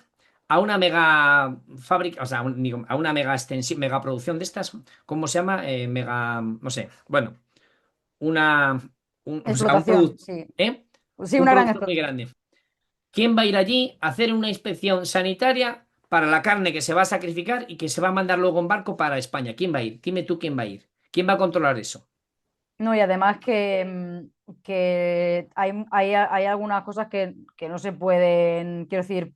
a una mega fábrica, o sea, digo, a una mega extensión, mega producción de estas? ¿Cómo se llama? Mega, no sé, bueno, una, o sea, un Explotación, producto, sí. ¿eh? Sí, Un una gran producto muy explotación. grande. ¿Quién va a ir allí a hacer una inspección sanitaria para la carne que se va a sacrificar y que se va a mandar luego en barco para España? ¿Quién va a ir? Dime tú quién va a ir. ¿Quién va a controlar eso? No, y además que hay algunas cosas que no se pueden, quiero decir,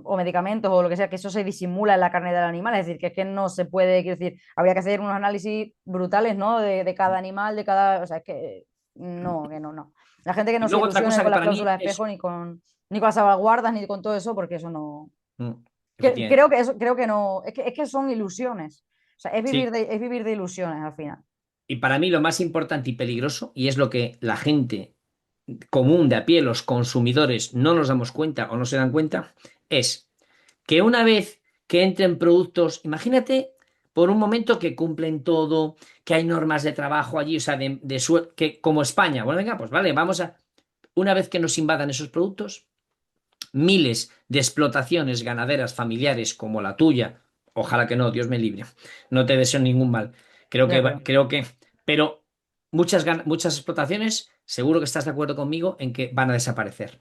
o medicamentos o lo que sea, que eso se disimula en la carne del animal, es decir, que es que no se puede, quiero decir, habría que hacer unos análisis brutales, ¿no? De cada animal, de cada, o sea, es que no, que no, no. La gente que Y no se luego otra ilusione cosa que con las para mí cláusulas de es. espejo ni con las salvaguardas ni con todo eso, porque eso no. Creo Efectivamente. que eso, creo que no, es que son ilusiones. O sea, Sí. es vivir de ilusiones al final. Y para mí lo más importante y peligroso, y es lo que la gente común de a pie, los consumidores, no nos damos cuenta o no se dan cuenta, es que una vez que entren productos, imagínate por un momento que cumplen todo, que hay normas de trabajo allí, o sea, que como España, bueno, venga, pues vale, vamos a, una vez que nos invadan esos productos, miles de explotaciones ganaderas familiares como la tuya, ojalá que no, Dios me libre, no te deseo ningún mal, De acuerdo. pero muchas explotaciones, seguro que estás de acuerdo conmigo en que van a desaparecer.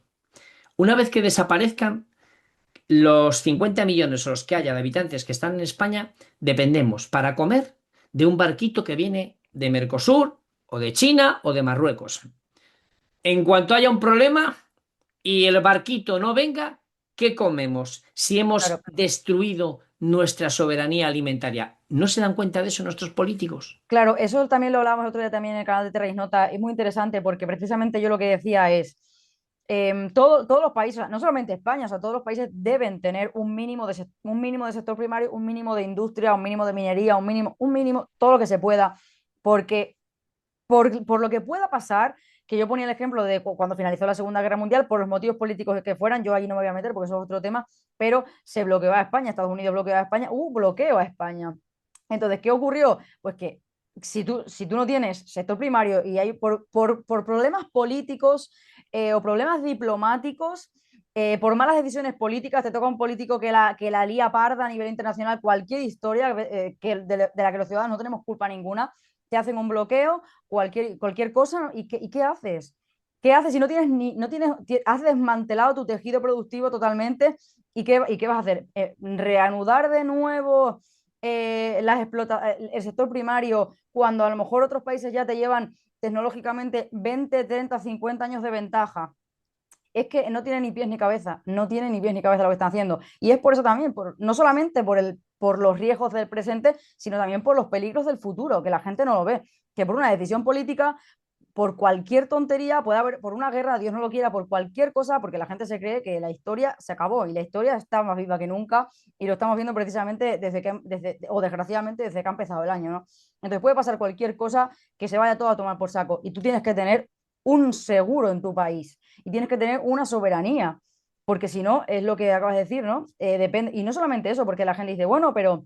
Una vez que desaparezcan, los 50 millones o los que haya de habitantes que están en España, dependemos para comer de un barquito que viene de Mercosur o de China o de Marruecos. En cuanto haya un problema y el barquito no venga, ¿qué comemos? Si hemos Claro. destruido nuestra soberanía alimentaria. ¿No se dan cuenta de eso nuestros políticos? Claro, eso también lo hablábamos el otro día también en el canal de Terra Nota. Es muy interesante porque precisamente yo lo que decía es, todos los países, no solamente España, o sea, todos los países deben tener un mínimo de sector primario, un mínimo de industria, un mínimo de minería, un mínimo, todo lo que se pueda, porque por lo que pueda pasar, que yo ponía el ejemplo de cuando finalizó la Segunda Guerra Mundial, por los motivos políticos que fueran, yo ahí no me voy a meter porque eso es otro tema, pero se bloqueó a España, Estados Unidos bloqueó a España, hubo bloqueo a España. Entonces, ¿qué ocurrió? Pues que si tú no tienes sector primario y hay por problemas políticos o problemas diplomáticos, por malas decisiones políticas, te toca un político que la lía parda a nivel internacional, cualquier historia de la que los ciudadanos no tenemos culpa ninguna, te hacen un bloqueo, cualquier cosa, ¿no? ¿Y qué haces? ¿Qué haces si no tienes has desmantelado tu tejido productivo totalmente ¿Y qué vas a hacer? ¿Reanudar de nuevo el sector primario cuando a lo mejor otros países ya te llevan tecnológicamente 20, 30, 50 años de ventaja? Es que no tiene ni pies ni cabeza, no tiene ni pies ni cabeza lo que están haciendo. Y es por eso también, no solamente por los riesgos del presente, sino también por los peligros del futuro, que la gente no lo ve. Que por una decisión política, por cualquier tontería, puede haber, por una guerra, Dios no lo quiera, por cualquier cosa, porque la gente se cree que la historia se acabó y la historia está más viva que nunca y lo estamos viendo precisamente o desgraciadamente desde que ha empezado el año, ¿no? Entonces puede pasar cualquier cosa que se vaya todo a tomar por saco y tú tienes que tener un seguro en tu país y tienes que tener una soberanía, porque si no, es lo que acabas de decir, ¿no? Depende, y no solamente eso, porque la gente dice, bueno, pero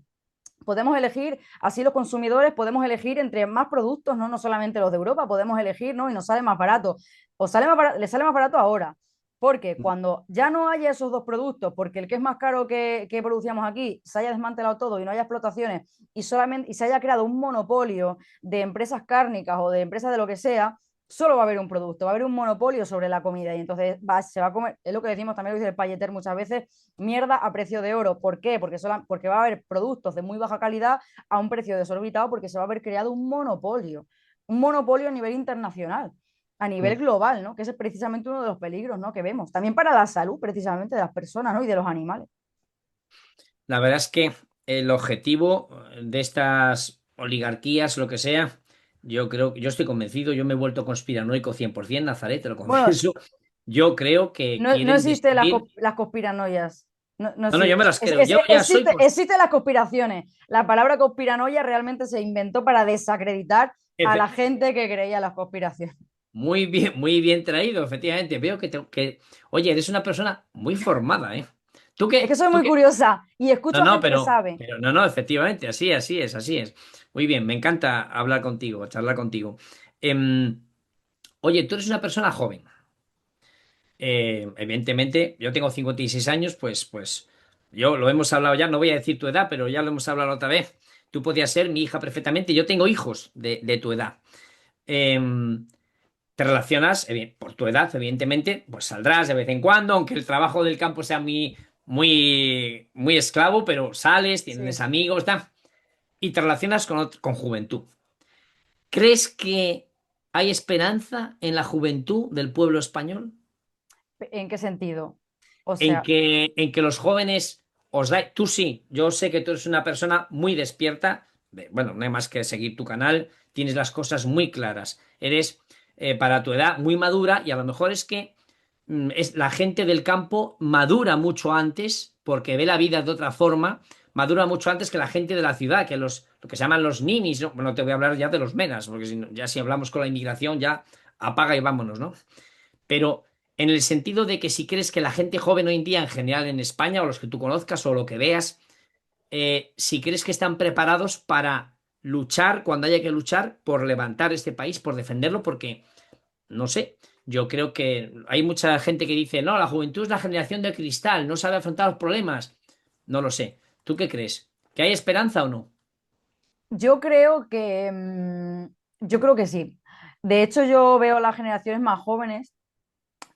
podemos elegir, así los consumidores podemos elegir entre más productos, ¿no? No solamente los de Europa, podemos elegir, ¿no? Y nos sale más barato. O sale más barato, les sale más barato ahora. Porque cuando ya no haya esos dos productos, porque el que es más caro que producíamos aquí se haya desmantelado todo y no haya explotaciones y se haya creado un monopolio de empresas cárnicas o de empresas de lo que sea, solo va a haber un producto, va a haber un monopolio sobre la comida y entonces se va a comer, es lo que decimos también, lo dice el Payeter muchas veces, mierda a precio de oro. ¿Por qué? Porque va a haber productos de muy baja calidad a un precio desorbitado porque se va a haber creado un monopolio a nivel internacional, a nivel global, ¿no? Que ese es precisamente uno de los peligros, ¿no? Que vemos. También para la salud, precisamente, de las personas, ¿no? Y de los animales. La verdad es que el objetivo de estas oligarquías, lo que sea, yo creo, yo estoy convencido, yo me he vuelto conspiranoico 100%, Nazaret, te lo Bueno, confieso. Yo creo que no quieren existen destruir. las conspiranoias. No, no No, no, yo me existe. las creo. Yo ya soy. Existen las conspiraciones. La palabra conspiranoia realmente se inventó para desacreditar a la gente que creía en las conspiraciones. Muy bien traído, efectivamente. Veo oye, eres una persona muy formada, ¿eh? ¿Tú Es que qué? soy ¿Tú muy qué? curiosa y No, escucho a no, gente que sabe. no, no, efectivamente, así es. Muy bien, me encanta hablar contigo, charlar contigo. Em, Oye, tú eres una persona joven. Evidentemente, yo tengo 56 años, pues, yo lo hemos hablado ya, no voy a decir tu edad, pero ya lo hemos hablado otra vez. Tú podías ser mi hija perfectamente. Yo tengo hijos de tu edad. Em, Te relacionas, por tu edad, evidentemente, pues saldrás de vez en cuando, aunque el trabajo del campo sea muy esclavo, pero sales, tienes Sí. amigos, y te relacionas con juventud. ¿Crees que hay esperanza en la juventud del pueblo español? ¿En qué sentido? O En sea, que los jóvenes os da, tú sí, yo sé que tú eres una persona muy despierta, bueno, no hay más que seguir tu canal, tienes las cosas muy claras, eres para tu edad muy madura y a lo mejor es que es, la gente del campo madura mucho antes porque ve la vida de otra forma, madura mucho antes que la gente de la ciudad, que lo que se llaman los ninis, ¿no? Bueno, te voy a hablar ya de los menas, porque ya si hablamos con la inmigración ya apaga y vámonos, ¿no? Pero en el sentido de que si crees que la gente joven hoy en día, en general en España, o los que tú conozcas, o lo que veas, si crees que están preparados para luchar cuando haya que luchar por levantar este país, por defenderlo, porque, no sé, yo creo que hay mucha gente que dice, no, la juventud es la generación de cristal, no sabe afrontar los problemas. No lo sé. ¿Tú qué crees? ¿Que hay esperanza o no? yo creo que sí. De hecho, yo veo las generaciones más jóvenes,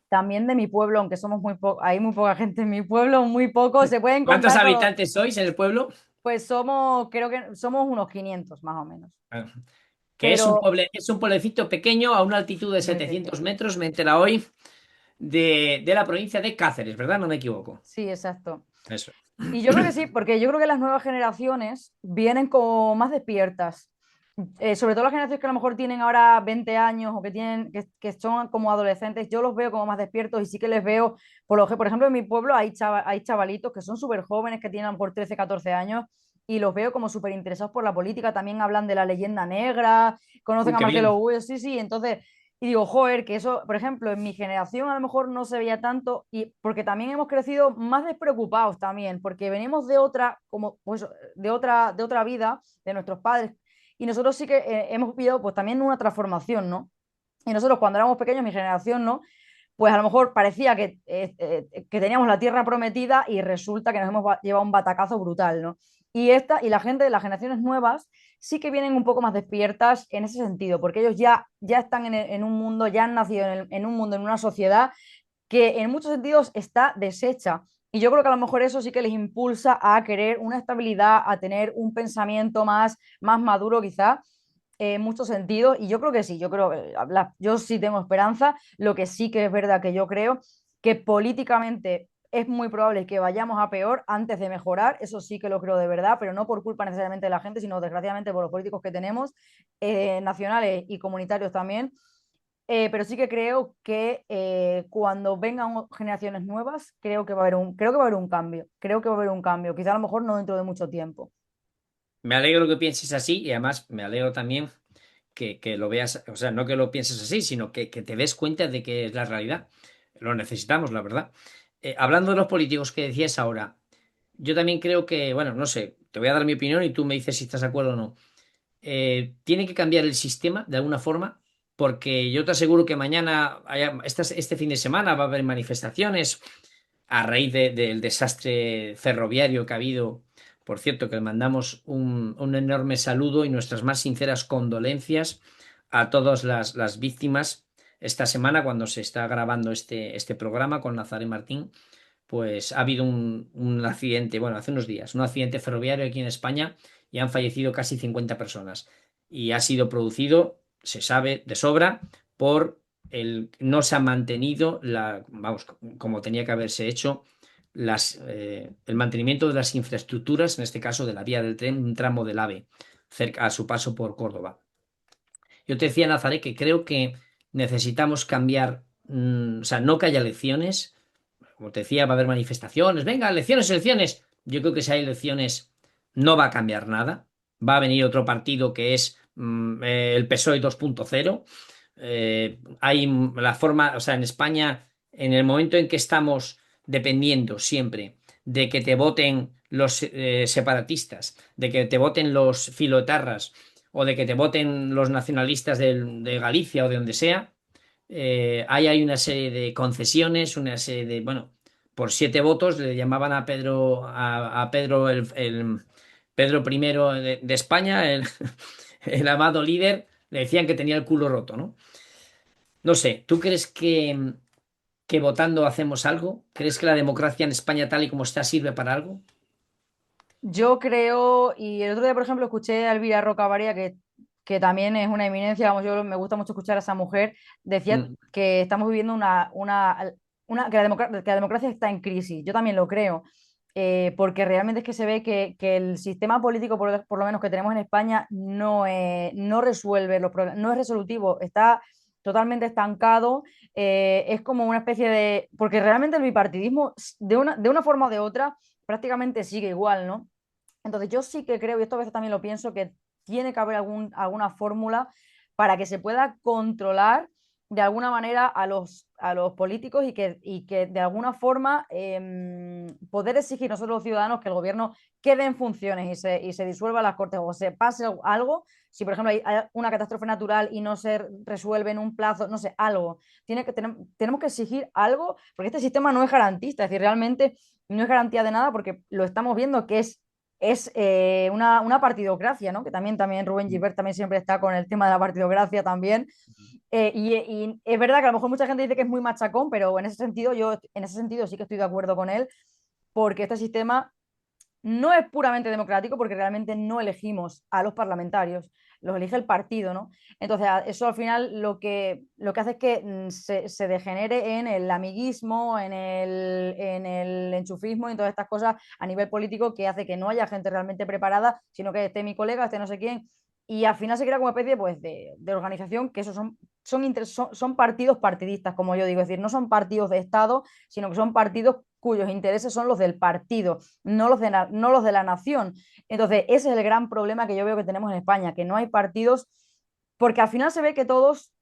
también de mi pueblo, aunque somos hay muy poca gente en mi pueblo, muy poco, se pueden ¿Cuántos contar con los, habitantes sois en el pueblo? pues somos, creo que somos unos 500 más o menos. Ah, que Pero es un pueblecito pequeño a una altitud de muy 700 pequeño. metros, me entera hoy, de la provincia de Cáceres, ¿verdad? No me equivoco. Sí, exacto. Eso. Y yo creo que sí, porque yo creo que las nuevas generaciones vienen como más despiertas. Sobre todo las generaciones que a lo mejor tienen ahora 20 años o que son como adolescentes, yo los veo como más despiertos y sí que les veo, por ejemplo, en mi pueblo hay chavalitos que son súper jóvenes, que tienen a lo mejor 13 14 años y los veo como súper interesados por la política, también hablan de la leyenda negra, conocen a Qué bien. Marcelo Hues, sí, sí, entonces y digo, joder, que eso, por ejemplo, en mi generación a lo mejor no se veía tanto, y porque también hemos crecido más despreocupados también, porque venimos de otra, como, pues, de otra vida, de nuestros padres, y nosotros sí que hemos vivido pues también una transformación, ¿no? Y nosotros cuando éramos pequeños, mi generación, ¿no? Pues a lo mejor parecía que teníamos la tierra prometida y resulta que nos hemos llevado un batacazo brutal, ¿no? Y la gente de las generaciones nuevas sí que vienen un poco más despiertas en ese sentido, porque ellos ya están en un mundo, ya han nacido en un mundo, en una sociedad que en muchos sentidos está deshecha Y yo creo que a lo mejor eso sí que les impulsa a querer una estabilidad, a tener un pensamiento más maduro quizá, en muchos sentidos. Y yo creo que sí, yo creo, yo sí tengo esperanza. Lo que sí que es verdad que yo creo que políticamente es muy probable que vayamos a peor antes de mejorar, eso sí que lo creo de verdad, pero no por culpa necesariamente de la gente, sino desgraciadamente por los políticos que tenemos, nacionales y comunitarios también. Pero sí que creo que cuando vengan generaciones nuevas, creo que va a haber un cambio. Creo que va a haber un cambio. Quizá a lo mejor no dentro de mucho tiempo. Me alegro que pienses así y además me alegro también que lo veas, o sea, no que lo pienses así, sino que te des cuenta de que es la realidad. Lo necesitamos, la verdad. Hablando de los políticos que decías ahora, yo también creo que, bueno, no sé, te voy a dar mi opinión y tú me dices si estás de acuerdo o no. Tiene que cambiar el sistema de alguna forma, porque yo te aseguro que mañana, este fin de semana, va a haber manifestaciones a raíz del desastre ferroviario que ha habido. Por cierto, que le mandamos un enorme saludo y nuestras más sinceras condolencias a todas las víctimas esta semana cuando se está grabando este programa con Nazaré Martín. Pues ha habido un accidente, bueno, hace unos días, un accidente ferroviario aquí en España y han fallecido casi 50 personas. Y ha sido producido, se sabe de sobra, por no se ha mantenido vamos, como tenía que haberse hecho, el mantenimiento de las infraestructuras, en este caso de la vía del tren, un tramo del AVE, cerca a su paso por Córdoba. Yo te decía, Nazaret, que creo que necesitamos cambiar, o sea, no que haya elecciones, como te decía, va a haber manifestaciones, venga, elecciones, elecciones. Yo creo que si hay elecciones no va a cambiar nada. Va a venir otro partido que es el PSOE 2.0. Hay la forma, o sea, en España, en el momento en que estamos dependiendo siempre de que te voten los separatistas, de que te voten los filoetarras o de que te voten los nacionalistas de Galicia o de donde sea, ahí hay una serie de concesiones, una serie de, bueno, por 7 votos le llamaban a Pedro Pedro primero de España, el amado líder, le decían que tenía el culo roto, ¿no? No sé, ¿tú crees que votando hacemos algo? ¿Crees que la democracia en España tal y como está sirve para algo? Yo creo, y el otro día, por ejemplo, escuché a Elvira Rocabaria, que también es una eminencia, vamos, me gusta mucho escuchar a esa mujer, decía Mm. que estamos viviendo que que la democracia está en crisis. Yo también lo creo, porque realmente es que se ve que el sistema político, por lo menos que tenemos en España, no resuelve los problemas, no es resolutivo, está totalmente estancado, es como una especie de, porque realmente el bipartidismo, de una forma o de otra, prácticamente sigue igual, ¿no? Entonces yo sí que creo, y esto a veces también lo pienso, que tiene que haber alguna fórmula para que se pueda controlar de alguna manera a los políticos y que de alguna forma poder exigir nosotros los ciudadanos que el gobierno quede en funciones y se disuelva las cortes o se pase algo. Si, por ejemplo, hay una catástrofe natural y no se resuelve en un plazo, no sé, algo. Tenemos que exigir algo porque este sistema no es garantista, es decir, realmente no es garantía de nada porque lo estamos viendo que es una partidocracia, ¿no? Que también Rubén Gilbert también siempre está con el tema de la partidocracia también. Y es verdad que a lo mejor mucha gente dice que es muy machacón, pero en ese sentido sí que estoy de acuerdo con él, porque este sistema no es puramente democrático porque realmente no elegimos a los parlamentarios, los elige el partido, ¿no? Entonces, eso al final lo que hace es que se degenere en el amiguismo, en el enchufismo y en todas estas cosas a nivel político que hace que no haya gente realmente preparada, sino que esté mi colega, esté no sé quién. Y al final se crea como una especie pues, de organización que esos son partidos partidistas, como yo digo, es decir, no son partidos de Estado, sino que son partidos cuyos intereses son los del partido, no los de la nación. Entonces, ese es el gran problema que yo veo que tenemos en España, que no hay partidos, porque al final se ve que todos,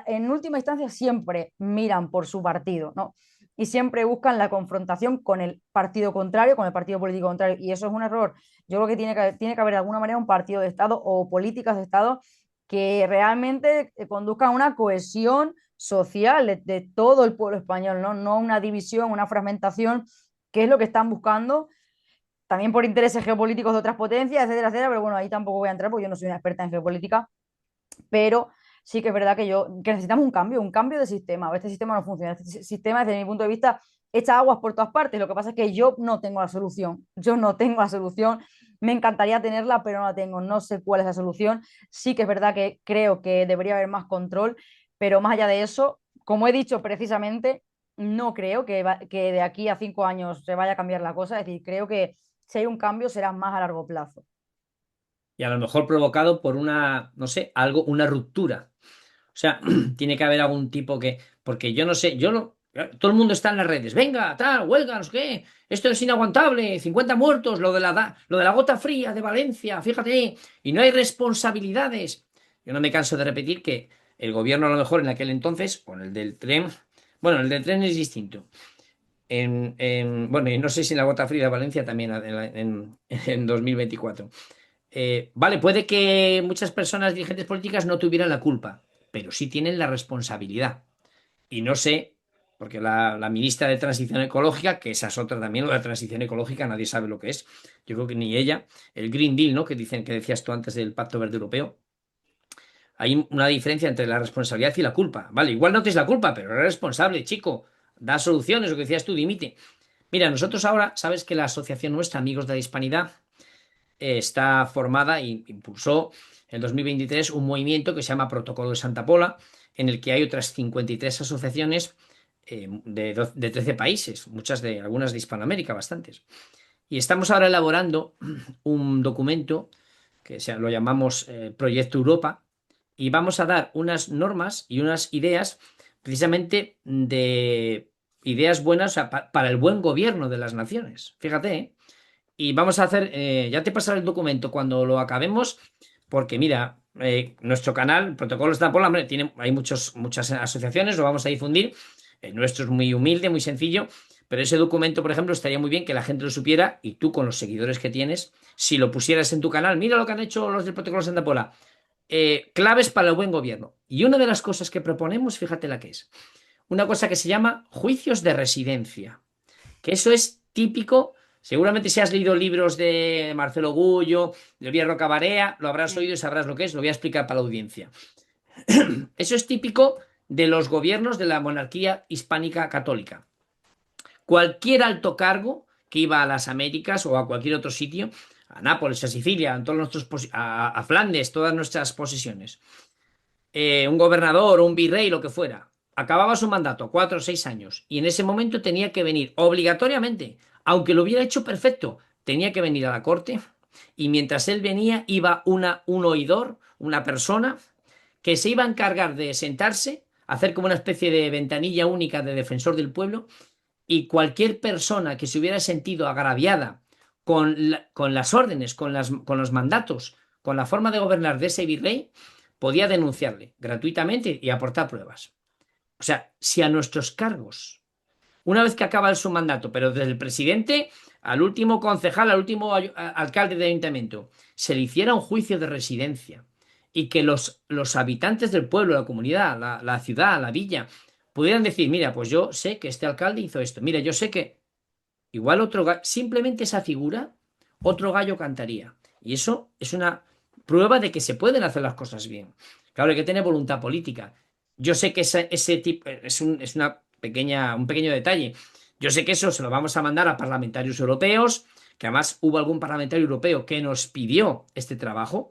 en última instancia, siempre miran por su partido, ¿no? Y siempre buscan la confrontación con el partido contrario, con el partido político contrario. Y eso es un error. Yo creo que tiene que haber de alguna manera un partido de Estado o políticas de Estado que realmente conduzcan a una cohesión social de todo el pueblo español, ¿no? No una división, una fragmentación, que es lo que están buscando, también por intereses geopolíticos de otras potencias, etcétera, etcétera, pero bueno, ahí tampoco voy a entrar porque yo no soy una experta en geopolítica, pero sí que es verdad que necesitamos un cambio de sistema. Este sistema no funciona. Este sistema, desde mi punto de vista, echa aguas por todas partes. Lo que pasa es que yo no tengo la solución. Yo no tengo la solución. Me encantaría tenerla, pero no la tengo. No sé cuál es la solución. Sí que es verdad que creo que debería haber más control, pero más allá de eso, como he dicho precisamente, no creo que de aquí a 5 años se vaya a cambiar la cosa. Es decir, creo que si hay un cambio será más a largo plazo. Y a lo mejor provocado por una, no sé, algo, una ruptura. O sea, tiene que haber algún tipo que, porque yo no sé, yo no, todo el mundo está en las redes, venga, tal, huelga, no sé qué, esto es inaguantable, 50 muertos, lo de la gota fría de Valencia, fíjate, y no hay responsabilidades. Yo no me canso de repetir que el gobierno a lo mejor en aquel entonces, con el del tren, bueno, el del tren es distinto. Bueno, y no sé si en la gota fría de Valencia también en 2024. Vale, puede que muchas personas dirigentes políticas no tuvieran la culpa, pero sí tienen la responsabilidad. Y no sé, porque la ministra de Transición Ecológica, que esa es otra también, lo de transición ecológica, nadie sabe lo que es. Yo creo que ni ella. El Green Deal, ¿no? Que dicen que decías tú antes del Pacto Verde Europeo. Hay una diferencia entre la responsabilidad y la culpa. Vale, igual no tienes la culpa, pero eres responsable, chico. Da soluciones, lo que decías tú, dimite. Mira, nosotros ahora, sabes que la asociación nuestra, Amigos de la Hispanidad, está formada e impulsó en 2023 un movimiento que se llama Protocolo de Santa Pola, en el que hay otras 53 asociaciones de 13 países, algunas de Hispanoamérica, bastantes. Y estamos ahora elaborando un documento lo llamamos Proyecto Europa, y vamos a dar unas normas y unas ideas precisamente de ideas buenas, o sea, para el buen gobierno de las naciones. Fíjate, ¿eh? Y vamos a hacer, ya te pasaré el documento cuando lo acabemos, porque mira, nuestro canal, Protocolos de Apolo, hombre, hay muchas asociaciones, lo vamos a difundir. El nuestro es muy humilde, muy sencillo, pero ese documento, por ejemplo, estaría muy bien que la gente lo supiera y tú con los seguidores que tienes, si lo pusieras en tu canal, mira lo que han hecho los del Protocolo de Santa Pola, claves para el buen gobierno. Y una de las cosas que proponemos, fíjate la que es, una cosa que se llama juicios de residencia, que eso es típico. Seguramente si has leído libros de Marcelo Gullo, de Elvira Roca, lo habrás Sí. oído y sabrás lo que es. Lo voy a explicar para la audiencia. Eso es típico de los gobiernos de la monarquía hispánica católica. Cualquier alto cargo que iba a las Américas o a cualquier otro sitio, a Nápoles, a Sicilia, a Flandes, todas nuestras posesiones, un gobernador o un virrey, lo que fuera, acababa su mandato, 4 o 6 años, y en ese momento tenía que venir obligatoriamente, aunque lo hubiera hecho perfecto, tenía que venir a la corte, y mientras él venía iba un oidor, una persona, que se iba a encargar de sentarse, hacer como una especie de ventanilla única de defensor del pueblo, y cualquier persona que se hubiera sentido agraviada con las órdenes, con los mandatos, con la forma de gobernar de ese virrey, podía denunciarle gratuitamente y aportar pruebas. O sea, si a nuestros cargos, una vez que acaba su mandato, pero desde el presidente al último concejal, al último alcalde de ayuntamiento, se le hiciera un juicio de residencia y que los habitantes del pueblo, la comunidad, la ciudad, la villa, pudieran decir, mira, pues yo sé que este alcalde hizo esto, mira, yo sé que igual simplemente esa figura, otro gallo cantaría. Y eso es una prueba de que se pueden hacer las cosas bien. Claro, hay que tener voluntad política. Yo sé que ese tipo es un pequeño detalle. Yo sé que eso se lo vamos a mandar a parlamentarios europeos, que además hubo algún parlamentario europeo que nos pidió este trabajo,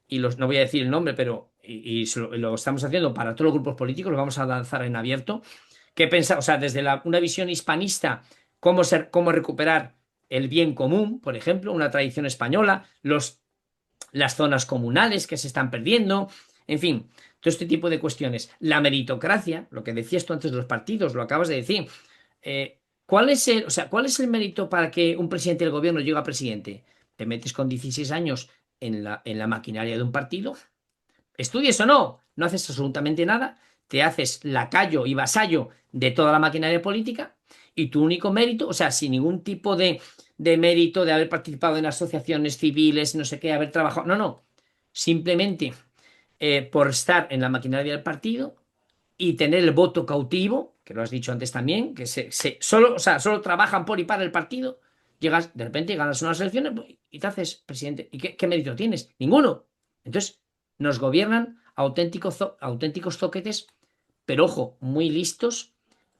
y no voy a decir el nombre, pero lo estamos haciendo para todos los grupos políticos, lo vamos a lanzar en abierto. ¿Qué pensa? O sea, desde una visión hispanista, cómo recuperar el bien común, por ejemplo, una tradición española, las zonas comunales que se están perdiendo, en fin, todo este tipo de cuestiones. La meritocracia, lo que decías tú antes de los partidos, lo acabas de decir. ¿Cuál es el mérito para que un presidente del gobierno llegue a presidente? ¿Te metes con 16 años en la maquinaria de un partido? Estudies o no, no haces absolutamente nada, te haces lacayo y vasallo de toda la maquinaria política, y tu único mérito, o sea, sin ningún tipo de mérito de haber participado en asociaciones civiles, no sé qué, haber trabajado, no, no, simplemente por estar en la maquinaria del partido y tener el voto cautivo, que lo has dicho antes también, que solo trabajan por y para el partido, llegas, de repente ganas unas elecciones y te haces presidente. ¿Y qué mérito tienes? Ninguno. Entonces, nos gobiernan auténticos zoquetes, pero ojo, muy listos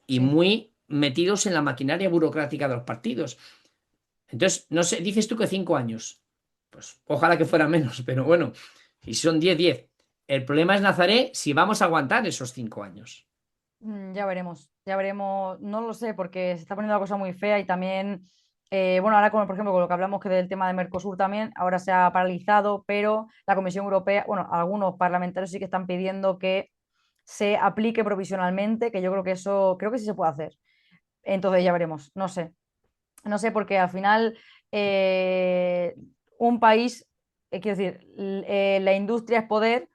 y Sí. muy. metidos en la maquinaria burocrática de los partidos. Entonces, no sé, dices tú que 5 años. Pues ojalá que fuera menos, pero bueno, si son 10, 10. El problema es Nazaret si vamos a aguantar esos 5 años. Ya veremos, no lo sé, porque se está poniendo la cosa muy fea y también, bueno, ahora por ejemplo, con lo que hablamos que del tema de Mercosur también, ahora se ha paralizado, pero la Comisión Europea, bueno, algunos parlamentarios sí que están pidiendo que se aplique provisionalmente, que yo creo que eso, creo que sí se puede hacer. Entonces ya veremos, no sé. No sé, porque al final eh, un país, quiero decir, la industria es poder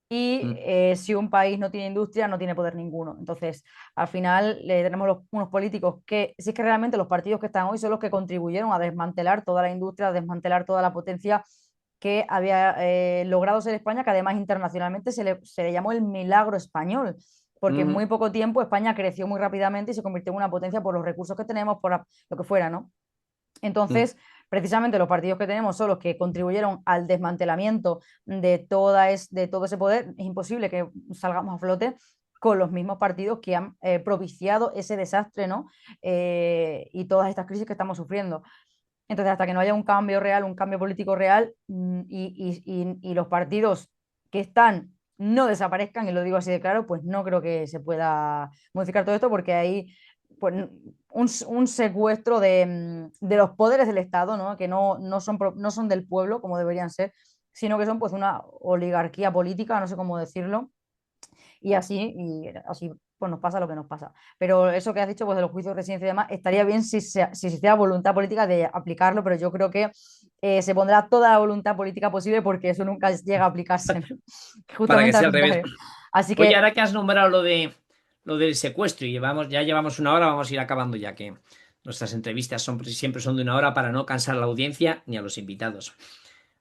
y Mm, si un país no tiene industria, no tiene poder ninguno. Entonces, al final tenemos unos políticos que, si es que realmente los partidos que están hoy son los que contribuyeron a desmantelar toda la industria, a desmantelar toda la potencia que había logrado ser España, que además internacionalmente se le llamó el milagro español, porque en mm, muy poco tiempo España creció muy rápidamente y se convirtió en una potencia por los recursos que tenemos, por lo que fuera, ¿no? mm, Entonces, precisamente los partidos que tenemos son los que contribuyeron al desmantelamiento de todo ese poder. Es imposible que salgamos a flote con los mismos partidos que han propiciado ese desastre, ¿no? Y todas estas crisis que estamos sufriendo. Entonces, hasta que no haya un cambio real, un cambio político real, y los partidos que están no desaparezcan, y lo digo así de claro, pues no creo que se pueda modificar todo esto porque hay pues, un secuestro de los poderes del Estado, ¿no? Que no son del pueblo como deberían ser, sino que son pues una oligarquía política, no sé cómo decirlo, y así pues nos pasa lo que nos pasa. Pero eso que has dicho pues, de los juicios de residencia y demás, estaría bien si existiera voluntad política de aplicarlo, pero yo creo que se pondrá toda la voluntad política posible porque eso nunca llega a aplicarse, ¿no? para que Justamente al sea al revés. contrario. Así Oye, que ahora que has nombrado lo del secuestro y ya llevamos 1 hora, vamos a ir acabando ya que nuestras entrevistas siempre son de 1 hora para no cansar a la audiencia ni a los invitados.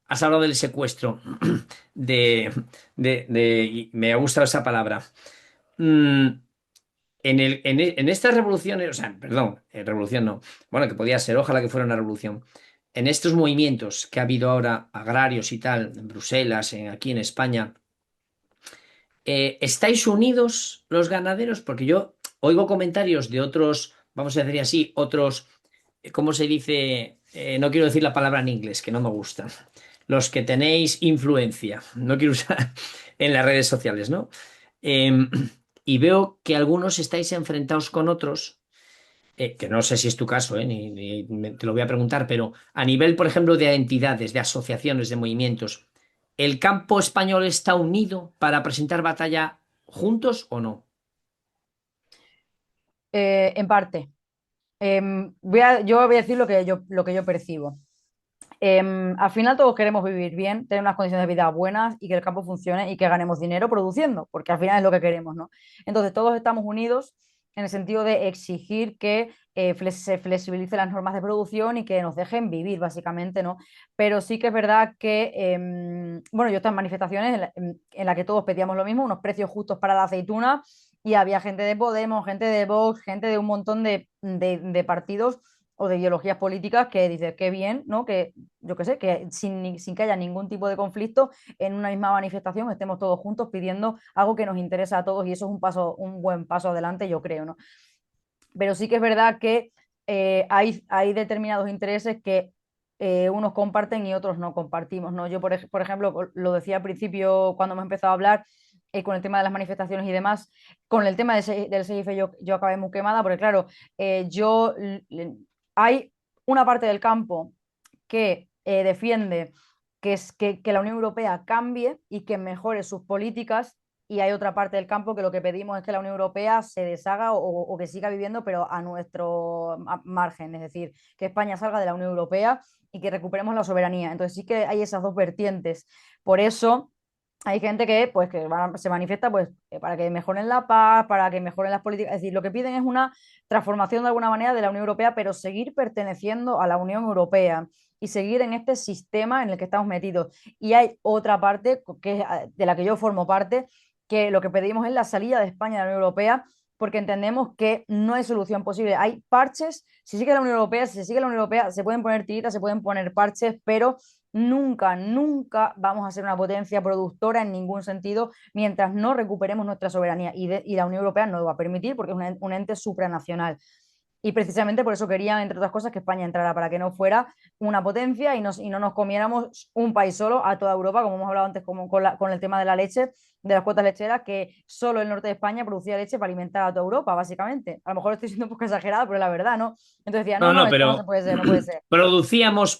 Has hablado del secuestro, de, y me ha gustado esa palabra. Mm, en estas revoluciones, o sea, perdón, revolución no, bueno, que podía ser, ojalá que fuera una revolución. En estos movimientos que ha habido ahora, agrarios y tal, en Bruselas, aquí en España, ¿estáis unidos los ganaderos? Porque yo oigo comentarios de otros, vamos a decir así, otros, ¿cómo se dice? No quiero decir la palabra en inglés, que no me gusta. Los que tenéis influencia, no quiero usar en las redes sociales, ¿no? Eh, y veo que algunos estáis enfrentados con otros, que no sé si es tu caso, te lo voy a preguntar, pero a nivel, por ejemplo, de entidades, de asociaciones, de movimientos, ¿el campo español está unido para presentar batalla juntos o no? en parte, yo voy a decir lo que yo percibo. Al final todos queremos vivir bien, tener unas condiciones de vida buenas y que el campo funcione y que ganemos dinero produciendo, porque al final es lo que queremos, ¿no? Entonces todos estamos unidos en el sentido de exigir que se flexibilicen las normas de producción y que nos dejen vivir, básicamente, ¿no? Pero sí que es verdad que, bueno, yo estaba en manifestaciones en la que todos pedíamos lo mismo, unos precios justos para la aceituna, y había gente de Podemos, gente de Vox, gente de un montón de partidos o de ideologías políticas que dices, qué bien, ¿no? Que yo qué sé, que sin que haya ningún tipo de conflicto, en una misma manifestación estemos todos juntos pidiendo algo que nos interesa a todos, y eso es un buen paso adelante, yo creo, ¿no? Pero sí que es verdad que hay determinados intereses que unos comparten y otros no compartimos, ¿no? Yo, por ejemplo, lo decía al principio cuando hemos empezado a hablar, con el tema de las manifestaciones y demás, con el tema del SIF yo acabé muy quemada, porque claro, hay una parte del campo que defiende que la Unión Europea cambie y que mejore sus políticas, y hay otra parte del campo que lo que pedimos es que la Unión Europea se deshaga o que siga viviendo, pero a nuestro margen, es decir, que España salga de la Unión Europea y que recuperemos la soberanía. Entonces sí que hay esas dos vertientes. Por eso hay gente que, pues, se manifiesta pues, para que mejoren la paz, para que mejoren las políticas. Es decir, lo que piden es una transformación de alguna manera de la Unión Europea, pero seguir perteneciendo a la Unión Europea y seguir en este sistema en el que estamos metidos. Y hay otra parte, de la que yo formo parte, que lo que pedimos es la salida de España de la Unión Europea, porque entendemos que no hay solución posible. Hay parches, si sigue la Unión Europea, si se sigue la Unión Europea, se pueden poner tiritas, se pueden poner parches, pero nunca, nunca vamos a ser una potencia productora en ningún sentido mientras no recuperemos nuestra soberanía. Y la Unión Europea no lo va a permitir porque es un ente supranacional. Y precisamente por eso querían, entre otras cosas, que España entrara, para que no fuera una potencia y no nos comiéramos un país solo a toda Europa, como hemos hablado antes como con el tema de la leche, de las cuotas lecheras, que solo el norte de España producía leche para alimentar a toda Europa, básicamente. A lo mejor estoy siendo un poco exagerada, pero la verdad, ¿no? Entonces decía, no, No, no, no, esto no se pero puede ser, no puede ser.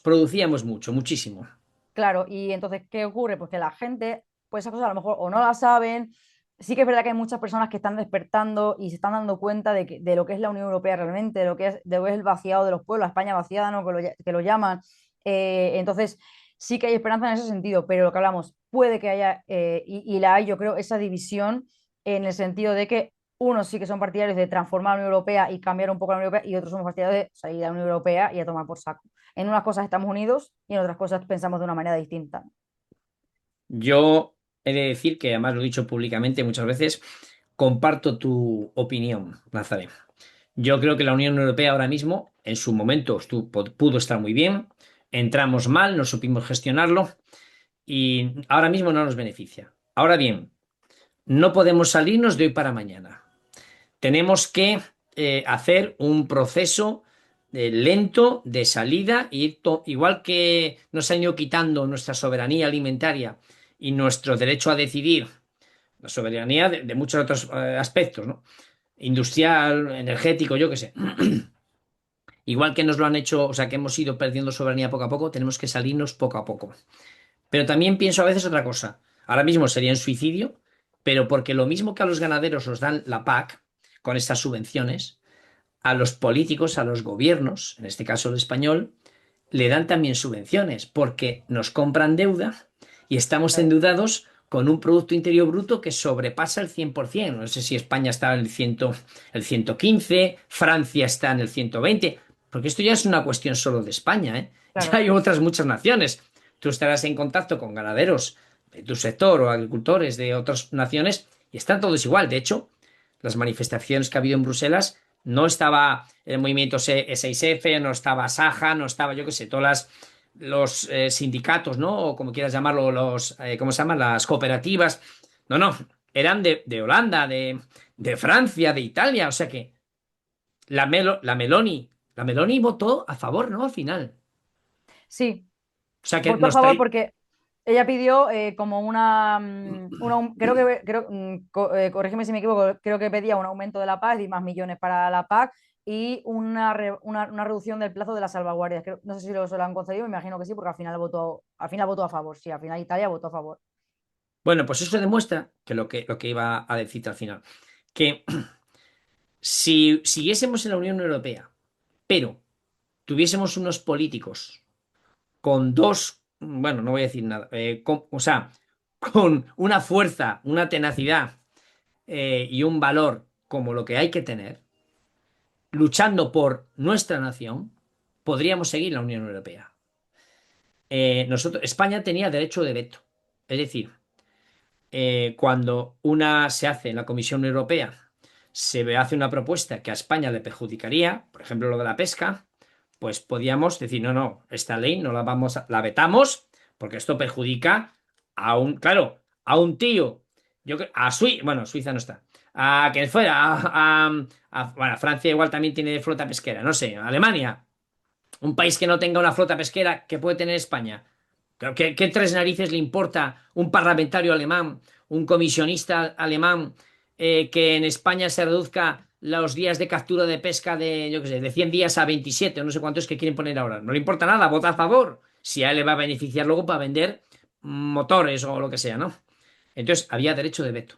producíamos mucho, muchísimo. Claro, y entonces, ¿qué ocurre? Pues que la gente, pues esas cosas a lo mejor o no las saben. Sí que es verdad que hay muchas personas que están despertando y se están dando cuenta de lo que es la Unión Europea realmente, de lo que es el vaciado de los pueblos, la España vaciada, ¿no? Que lo llaman. Entonces, sí que hay esperanza en ese sentido, pero lo que hablamos, puede que haya, y la hay, yo creo, esa división en el sentido de que unos sí que son partidarios de transformar la Unión Europea y cambiar un poco la Unión Europea, y otros somos partidarios de salir de la Unión Europea y a tomar por saco. En unas cosas estamos unidos y en otras cosas pensamos de una manera distinta. Yo he de decir que, además lo he dicho públicamente muchas veces, comparto tu opinión, Nazaret. Yo creo que la Unión Europea ahora mismo, en su momento, pudo estar muy bien, entramos mal, no supimos gestionarlo y ahora mismo no nos beneficia. Ahora bien, no podemos salirnos de hoy para mañana. Tenemos que hacer un proceso lento de salida, y igual que nos han ido quitando nuestra soberanía alimentaria y nuestro derecho a decidir, la soberanía de muchos otros aspectos, ¿no? Industrial, energético, yo qué sé. Igual que nos lo han hecho, o sea, que hemos ido perdiendo soberanía poco a poco, tenemos que salirnos poco a poco. Pero también pienso a veces otra cosa. Ahora mismo sería un suicidio, pero porque lo mismo que a los ganaderos os dan la PAC con estas subvenciones, a los políticos, a los gobiernos, en este caso el español, le dan también subvenciones porque nos compran deuda y estamos Claro. endeudados con un Producto Interior Bruto que sobrepasa el 100%. No sé si España está en el 115, Francia está en el 120, porque esto ya es una cuestión solo de España, ¿eh? Ya Claro. hay otras muchas naciones. Tú estarás en contacto con ganaderos de tu sector o agricultores de otras naciones y están todos igual. De hecho, las manifestaciones que ha habido en Bruselas, no estaba el movimiento S6F, no estaba Saja, no estaba, yo qué sé, los sindicatos, ¿no? O como quieras llamarlo, ¿cómo se llaman? Las cooperativas. No, no, eran de Holanda, de Francia, de Italia. O sea que la Meloni votó a favor, ¿no? Al final. Sí, O sea que votó a nos favor trae. porque ella pidió como corrígeme si me equivoco, creo que pedía un aumento de la PAC y más millones para la PAC y una reducción del plazo de las salvaguardias. No sé si se lo han concedido, me imagino que sí, porque al final votó a favor, sí, al final Italia votó a favor. Bueno, pues eso demuestra que lo que iba a decirte al final, que si siguiésemos en la Unión Europea, pero tuviésemos unos políticos con dos, bueno, no voy a decir nada, o sea, con una fuerza, una tenacidad y un valor como lo que hay que tener, luchando por nuestra nación, podríamos seguir la Unión Europea. España tenía derecho de veto. Es decir, cuando se hace en la Comisión Europea, hace una propuesta que a España le perjudicaría, por ejemplo, lo de la pesca, pues podíamos decir, no, no, esta ley no la vetamos, porque esto perjudica claro, a un tío, bueno, Suiza no está, a que fuera, bueno, Francia igual también tiene flota pesquera, no sé, Alemania, un país que no tenga una flota pesquera que puede tener España. ¿Qué tres narices le importa un parlamentario alemán, un comisionista alemán, que en España se reduzca los días de captura de pesca de, yo qué sé, de 100 días a 27 o no sé cuántos que quieren poner ahora? No le importa nada, vota a favor. Si a él le va a beneficiar luego para vender motores o lo que sea, ¿no? Entonces, había derecho de veto.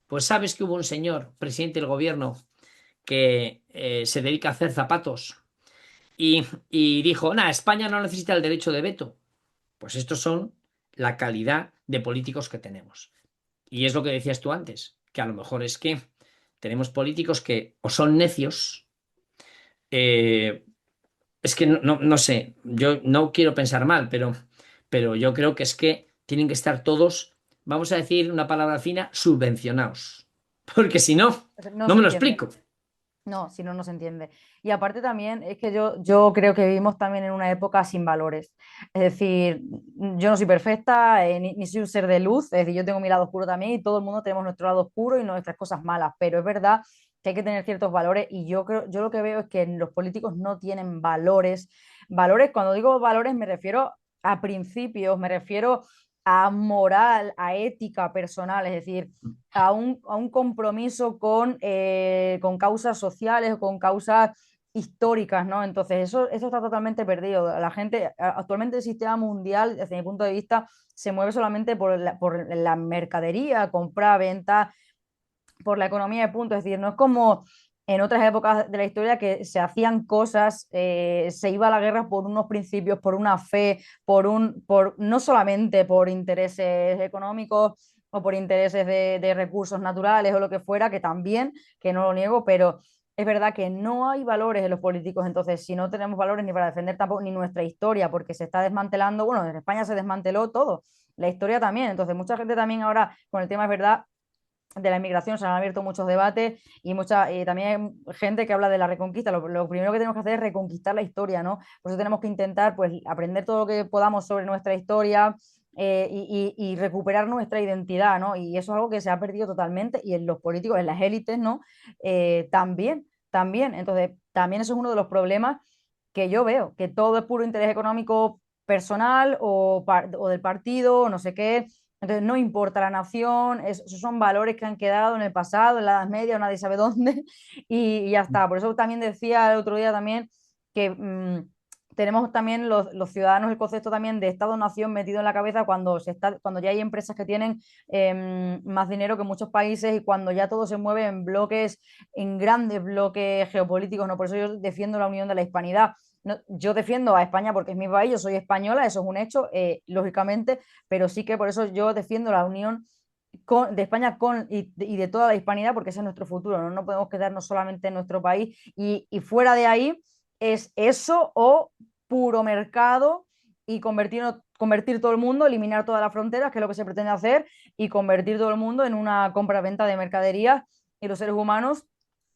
Pues sabes que hubo un señor, presidente del gobierno, que se dedica a hacer zapatos y dijo, nada, España no necesita el derecho de veto. Pues estos son la calidad de políticos que tenemos. Y es lo que decías tú antes, que a lo mejor es que tenemos políticos que o son necios, eh, es que no sé, yo no quiero pensar mal, pero yo creo que es que tienen que estar todos, vamos a decir una palabra fina, subvencionados. porque si no, No no se me lo entiende. explico. No, si no, no se entiende. Y aparte también es que yo creo que vivimos también en una época sin valores. Es decir, yo no soy perfecta, ni soy un ser de luz, es decir, yo tengo mi lado oscuro también y todo el mundo tenemos nuestro lado oscuro y nuestras cosas malas, pero es verdad que hay que tener ciertos valores y yo creo, yo lo que veo es que los políticos no tienen valores. Valores, cuando digo valores me refiero a principios, me refiero a moral, a ética personal, es decir, a un compromiso con causas sociales o con causas históricas, ¿no? Entonces, eso está totalmente perdido. La gente, actualmente el sistema mundial, desde mi punto de vista, se mueve solamente por la mercadería, compra, venta, por la economía de punto. Es decir, no es como en otras épocas de la historia que se hacían cosas, se iba a la guerra por unos principios, por una fe, no solamente por intereses económicos o por intereses de recursos naturales o lo que fuera, que también, que no lo niego, pero es verdad que no hay valores en los políticos, entonces si no tenemos valores ni para defender tampoco ni nuestra historia, porque se está desmantelando, bueno, en España se desmanteló todo, la historia también, entonces mucha gente también ahora con el tema es verdad de la inmigración se han abierto muchos debates y también hay gente que habla de la reconquista. Lo primero que tenemos que hacer es reconquistar la historia, ¿no? Por eso tenemos que intentar pues, aprender todo lo que podamos sobre nuestra historia y recuperar nuestra identidad, ¿no? Y eso es algo que se ha perdido totalmente y en los políticos, en las élites, ¿no? También, también. Entonces, también eso es uno de los problemas que yo veo, que todo es puro interés económico personal o del partido, o no sé qué. Entonces, no importa la nación, esos son valores que han quedado en el pasado, en la Edad Media, o nadie sabe dónde, y ya está. Por eso también decía el otro día también que tenemos también los ciudadanos el concepto también de Estado-nación metido en la cabeza cuando ya hay empresas que tienen más dinero que muchos países y cuando ya todo se mueve en bloques, en grandes bloques geopolíticos, ¿no? Por eso yo defiendo la unión de la hispanidad. No, yo defiendo a España porque es mi país, yo soy española, eso es un hecho, lógicamente, pero sí que por eso yo defiendo la unión de España y de toda la hispanidad, porque ese es nuestro futuro, ¿no? No podemos quedarnos solamente en nuestro país y fuera de ahí es eso o puro mercado y convertir todo el mundo, eliminar todas las fronteras, que es lo que se pretende hacer, y convertir todo el mundo en una compra-venta de mercaderías y los seres humanos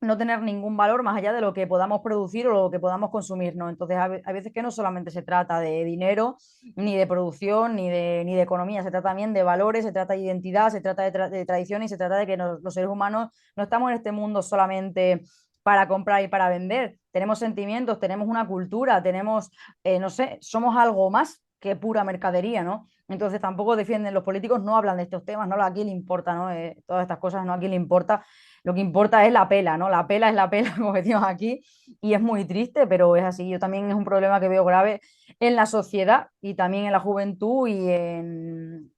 no tener ningún valor más allá de lo que podamos producir o lo que podamos consumir, ¿no? Entonces, hay veces que no solamente se trata de dinero, ni de producción, ni de economía, se trata también de valores, se trata de identidad, se trata de tradiciones y se trata de que los seres humanos no estamos en este mundo solamente para comprar y para vender. Tenemos sentimientos, tenemos una cultura, tenemos, no sé, somos algo más que pura mercadería, ¿no? Entonces tampoco defienden, los políticos no hablan de estos temas, ¿no? A quién le importa, ¿no? Todas estas cosas, ¿no? A quién le importa. Lo que importa es la pela, ¿no? La pela es la pela, como decimos aquí, y es muy triste, pero es así. Yo también es un problema que veo grave en la sociedad y también en la juventud y en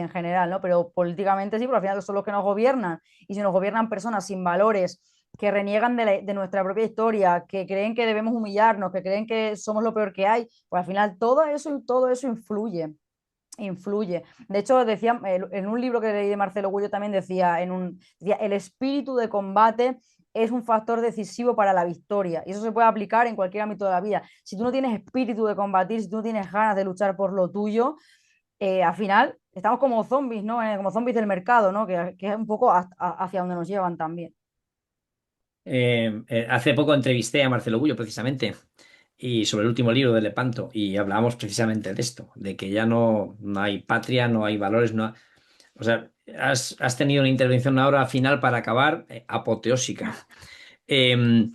general, ¿no? Pero políticamente sí, pero al final son los que nos gobiernan. Y si nos gobiernan personas sin valores, que reniegan de nuestra propia historia, que creen que debemos humillarnos, que creen que somos lo peor que hay, pues al final todo eso influye. Influye. De hecho, decía, en un libro que leí de Marcelo Gullo también decía, el espíritu de combate es un factor decisivo para la victoria. Y eso se puede aplicar en cualquier ámbito de la vida. Si tú no tienes espíritu de combatir, si tú no tienes ganas de luchar por lo tuyo, al final estamos como zombies, ¿no? Como zombies del mercado, ¿no? Que es un poco hacia donde nos llevan también. Hace poco entrevisté a Marcelo Gullo, precisamente, y sobre el último libro de Lepanto, y hablábamos precisamente de esto, de que ya no hay patria, no hay valores, no. O sea, has tenido una intervención ahora final para acabar apoteósica. Eh,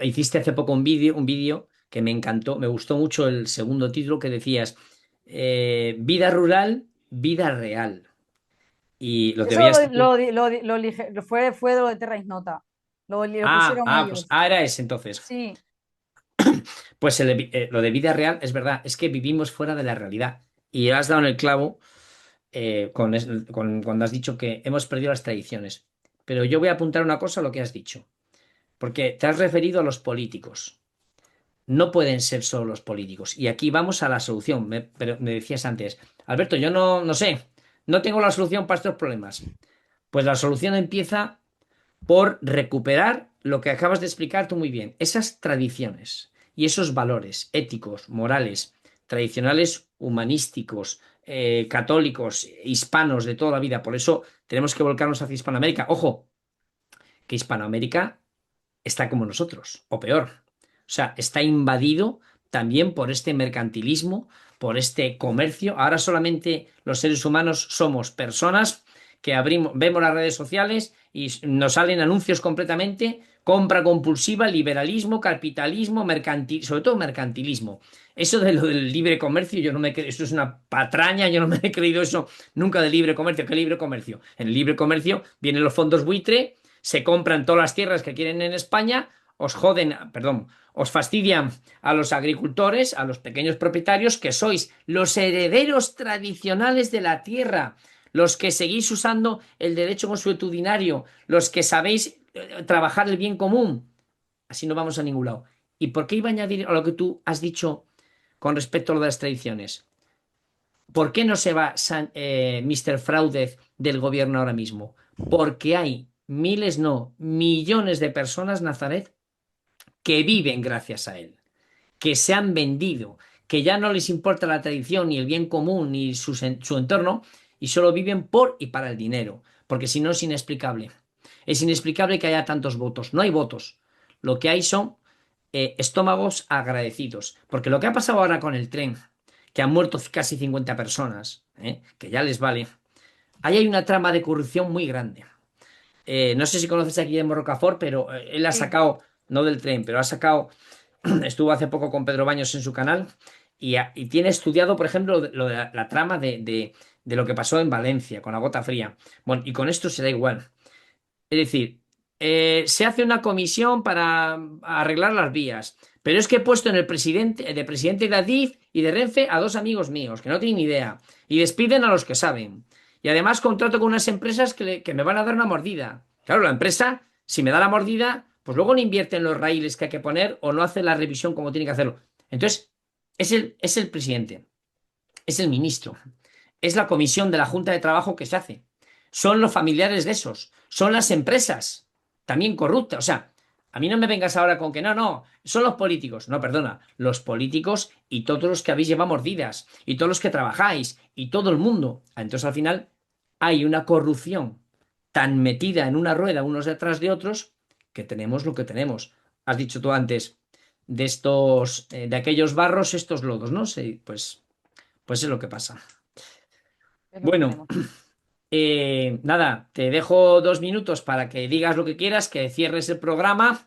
hiciste hace poco un vídeo que me encantó, me gustó mucho el segundo título que decías, vida rural, vida real. Y lo que Eso habías titulado. fue de lo de Terra Ignota. Lo pusieron Pues ellos. era ese entonces. Sí, Pues lo de vida real es verdad, es que vivimos fuera de la realidad. Y has dado en el clavo cuando has dicho que hemos perdido las tradiciones. Pero yo voy a apuntar una cosa a lo que has dicho, porque te has referido a los políticos. No pueden ser solo los políticos. Y aquí vamos a la solución. Pero me decías antes, Alberto, yo no sé, no tengo la solución para estos problemas. Pues la solución empieza por recuperar lo que acabas de explicar tú muy bien, esas tradiciones y esos valores éticos, morales, tradicionales, humanísticos, católicos, hispanos de toda la vida. Por eso tenemos que volcarnos hacia Hispanoamérica. Ojo, que Hispanoamérica está como nosotros, o peor. O sea, está invadido también por este mercantilismo, por este comercio. Ahora solamente los seres humanos somos personas que abrimos, vemos las redes sociales y nos salen anuncios completamente, compra compulsiva, liberalismo, capitalismo, mercantil, sobre todo mercantilismo. Eso de lo del libre comercio, yo no me creo, eso es una patraña, yo no me he creído eso nunca de libre comercio. ¿Qué libre comercio? En el libre comercio vienen los fondos buitre, se compran todas las tierras que quieren en España, os joden, perdón, os fastidian a los agricultores, a los pequeños propietarios, que sois los herederos tradicionales de la tierra, los que seguís usando el derecho consuetudinario, los que sabéis trabajar el bien común. Así no vamos a ningún lado. ¿Y por qué iba a añadir a lo que tú has dicho con respecto a lo de las tradiciones? ¿Por qué no se va Mr. Fraudez del gobierno ahora mismo? Porque hay miles, no, millones de personas, Nazaret, que viven gracias a él, que se han vendido, que ya no les importa la tradición, ni el bien común, ni su entorno, y solo viven por y para el dinero, porque si no es inexplicable. Es inexplicable que haya tantos votos. No hay votos. Lo que hay son estómagos agradecidos. Porque lo que ha pasado ahora con el tren, que han muerto casi 50 personas, que ya les vale, ahí hay una trama de corrupción muy grande. No sé si conoces a Guillermo Rocafort, pero él ha Sí. sacado, no del tren, pero ha sacado, estuvo hace poco con Pedro Baños en su canal y tiene estudiado, por ejemplo, lo de la trama de lo que pasó en Valencia con la gota fría. Bueno, y con esto será igual. Es decir, se hace una comisión para arreglar las vías, pero es que he puesto en el presidente, de presidente de Adif y de Renfe a dos amigos míos que no tienen ni idea y despiden a los que saben. Y además contrato con unas empresas que me van a dar una mordida. Claro, la empresa, si me da la mordida, pues luego no invierte en los raíles que hay que poner o no hace la revisión como tiene que hacerlo. Entonces, es el presidente, es el ministro, es la comisión de la Junta de Trabajo que se hace. Son los familiares de esos, son las empresas, también corruptas. O sea, a mí no me vengas ahora con que no, no, son los políticos. No, perdona, los políticos y todos los que habéis llevado mordidas, y todos los que trabajáis, y todo el mundo. Entonces al final hay una corrupción tan metida en una rueda unos detrás de otros que tenemos lo que tenemos. Has dicho tú antes de estos, de aquellos barros, estos lodos, ¿no? Sí, pues es lo que pasa. Es lo que Bueno, tenemos. nada, te dejo 2 minutos para que digas lo que quieras, que cierres el programa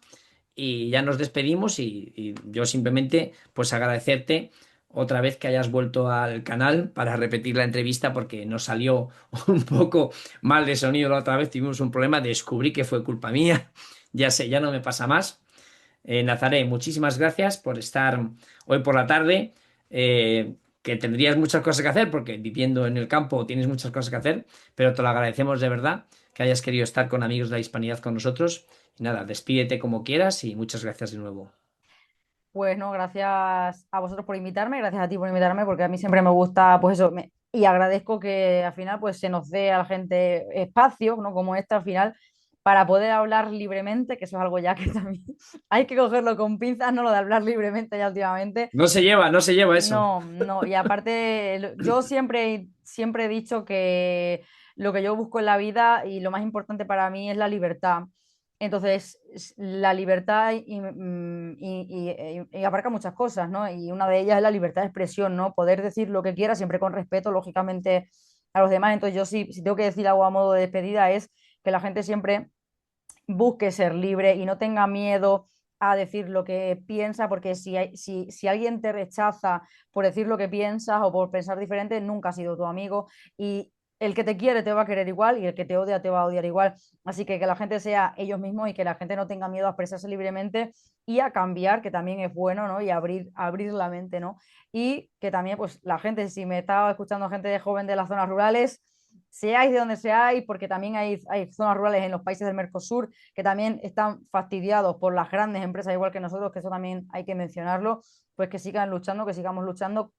y ya nos despedimos y yo simplemente pues agradecerte otra vez que hayas vuelto al canal para repetir la entrevista porque nos salió un poco mal de sonido la otra vez, tuvimos un problema, descubrí que fue culpa mía, ya sé, ya no me pasa más. Nazaré, muchísimas gracias por estar hoy por la tarde, que tendrías muchas cosas que hacer porque viviendo en el campo tienes muchas cosas que hacer, pero te lo agradecemos de verdad que hayas querido estar con amigos de la Hispanidad con nosotros. Y nada, despídete como quieras y muchas gracias de nuevo. Pues no, gracias a vosotros por invitarme, gracias a ti por invitarme, porque a mí siempre me gusta, pues eso, y agradezco que al final pues se nos dé a la gente espacio, ¿no? Como este al final, para poder hablar libremente, que eso es algo ya que también hay que cogerlo con pinzas, no lo de hablar libremente ya últimamente. No se lleva eso. No, no, y aparte, yo siempre he dicho que lo que yo busco en la vida y lo más importante para mí es la libertad. Entonces, la libertad y abarca muchas cosas, ¿no? Y una de ellas es la libertad de expresión, ¿no? Poder decir lo que quiera, siempre con respeto, lógicamente, a los demás. Entonces, yo sí, si tengo que decir algo a modo de despedida es que la gente siempre busque ser libre y no tenga miedo a decir lo que piensa, porque si alguien te rechaza por decir lo que piensas o por pensar diferente, nunca ha sido tu amigo y el que te quiere te va a querer igual y el que te odia te va a odiar igual. Así que la gente sea ellos mismos y que la gente no tenga miedo a expresarse libremente y a cambiar, que también es bueno, ¿no? Y abrir la mente, ¿no? Y que también, pues la gente, si me estaba escuchando gente de joven de las zonas rurales, seáis de donde seáis, porque también hay zonas rurales en los países del Mercosur que también están fastidiados por las grandes empresas, igual que nosotros, que eso también hay que mencionarlo, pues que sigan luchando, que sigamos luchando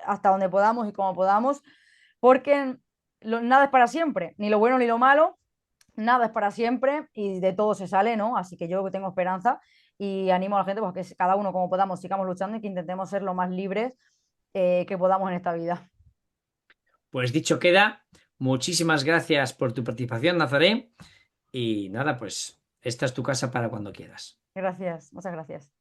hasta donde podamos y como podamos, porque nada es para siempre, ni lo bueno ni lo malo, nada es para siempre y de todo se sale, ¿no? Así que yo tengo esperanza y animo a la gente pues, que cada uno como podamos sigamos luchando y que intentemos ser lo más libres que podamos en esta vida. Pues dicho queda, muchísimas gracias por tu participación, Nazaré. Y nada, pues esta es tu casa para cuando quieras. Gracias, muchas gracias.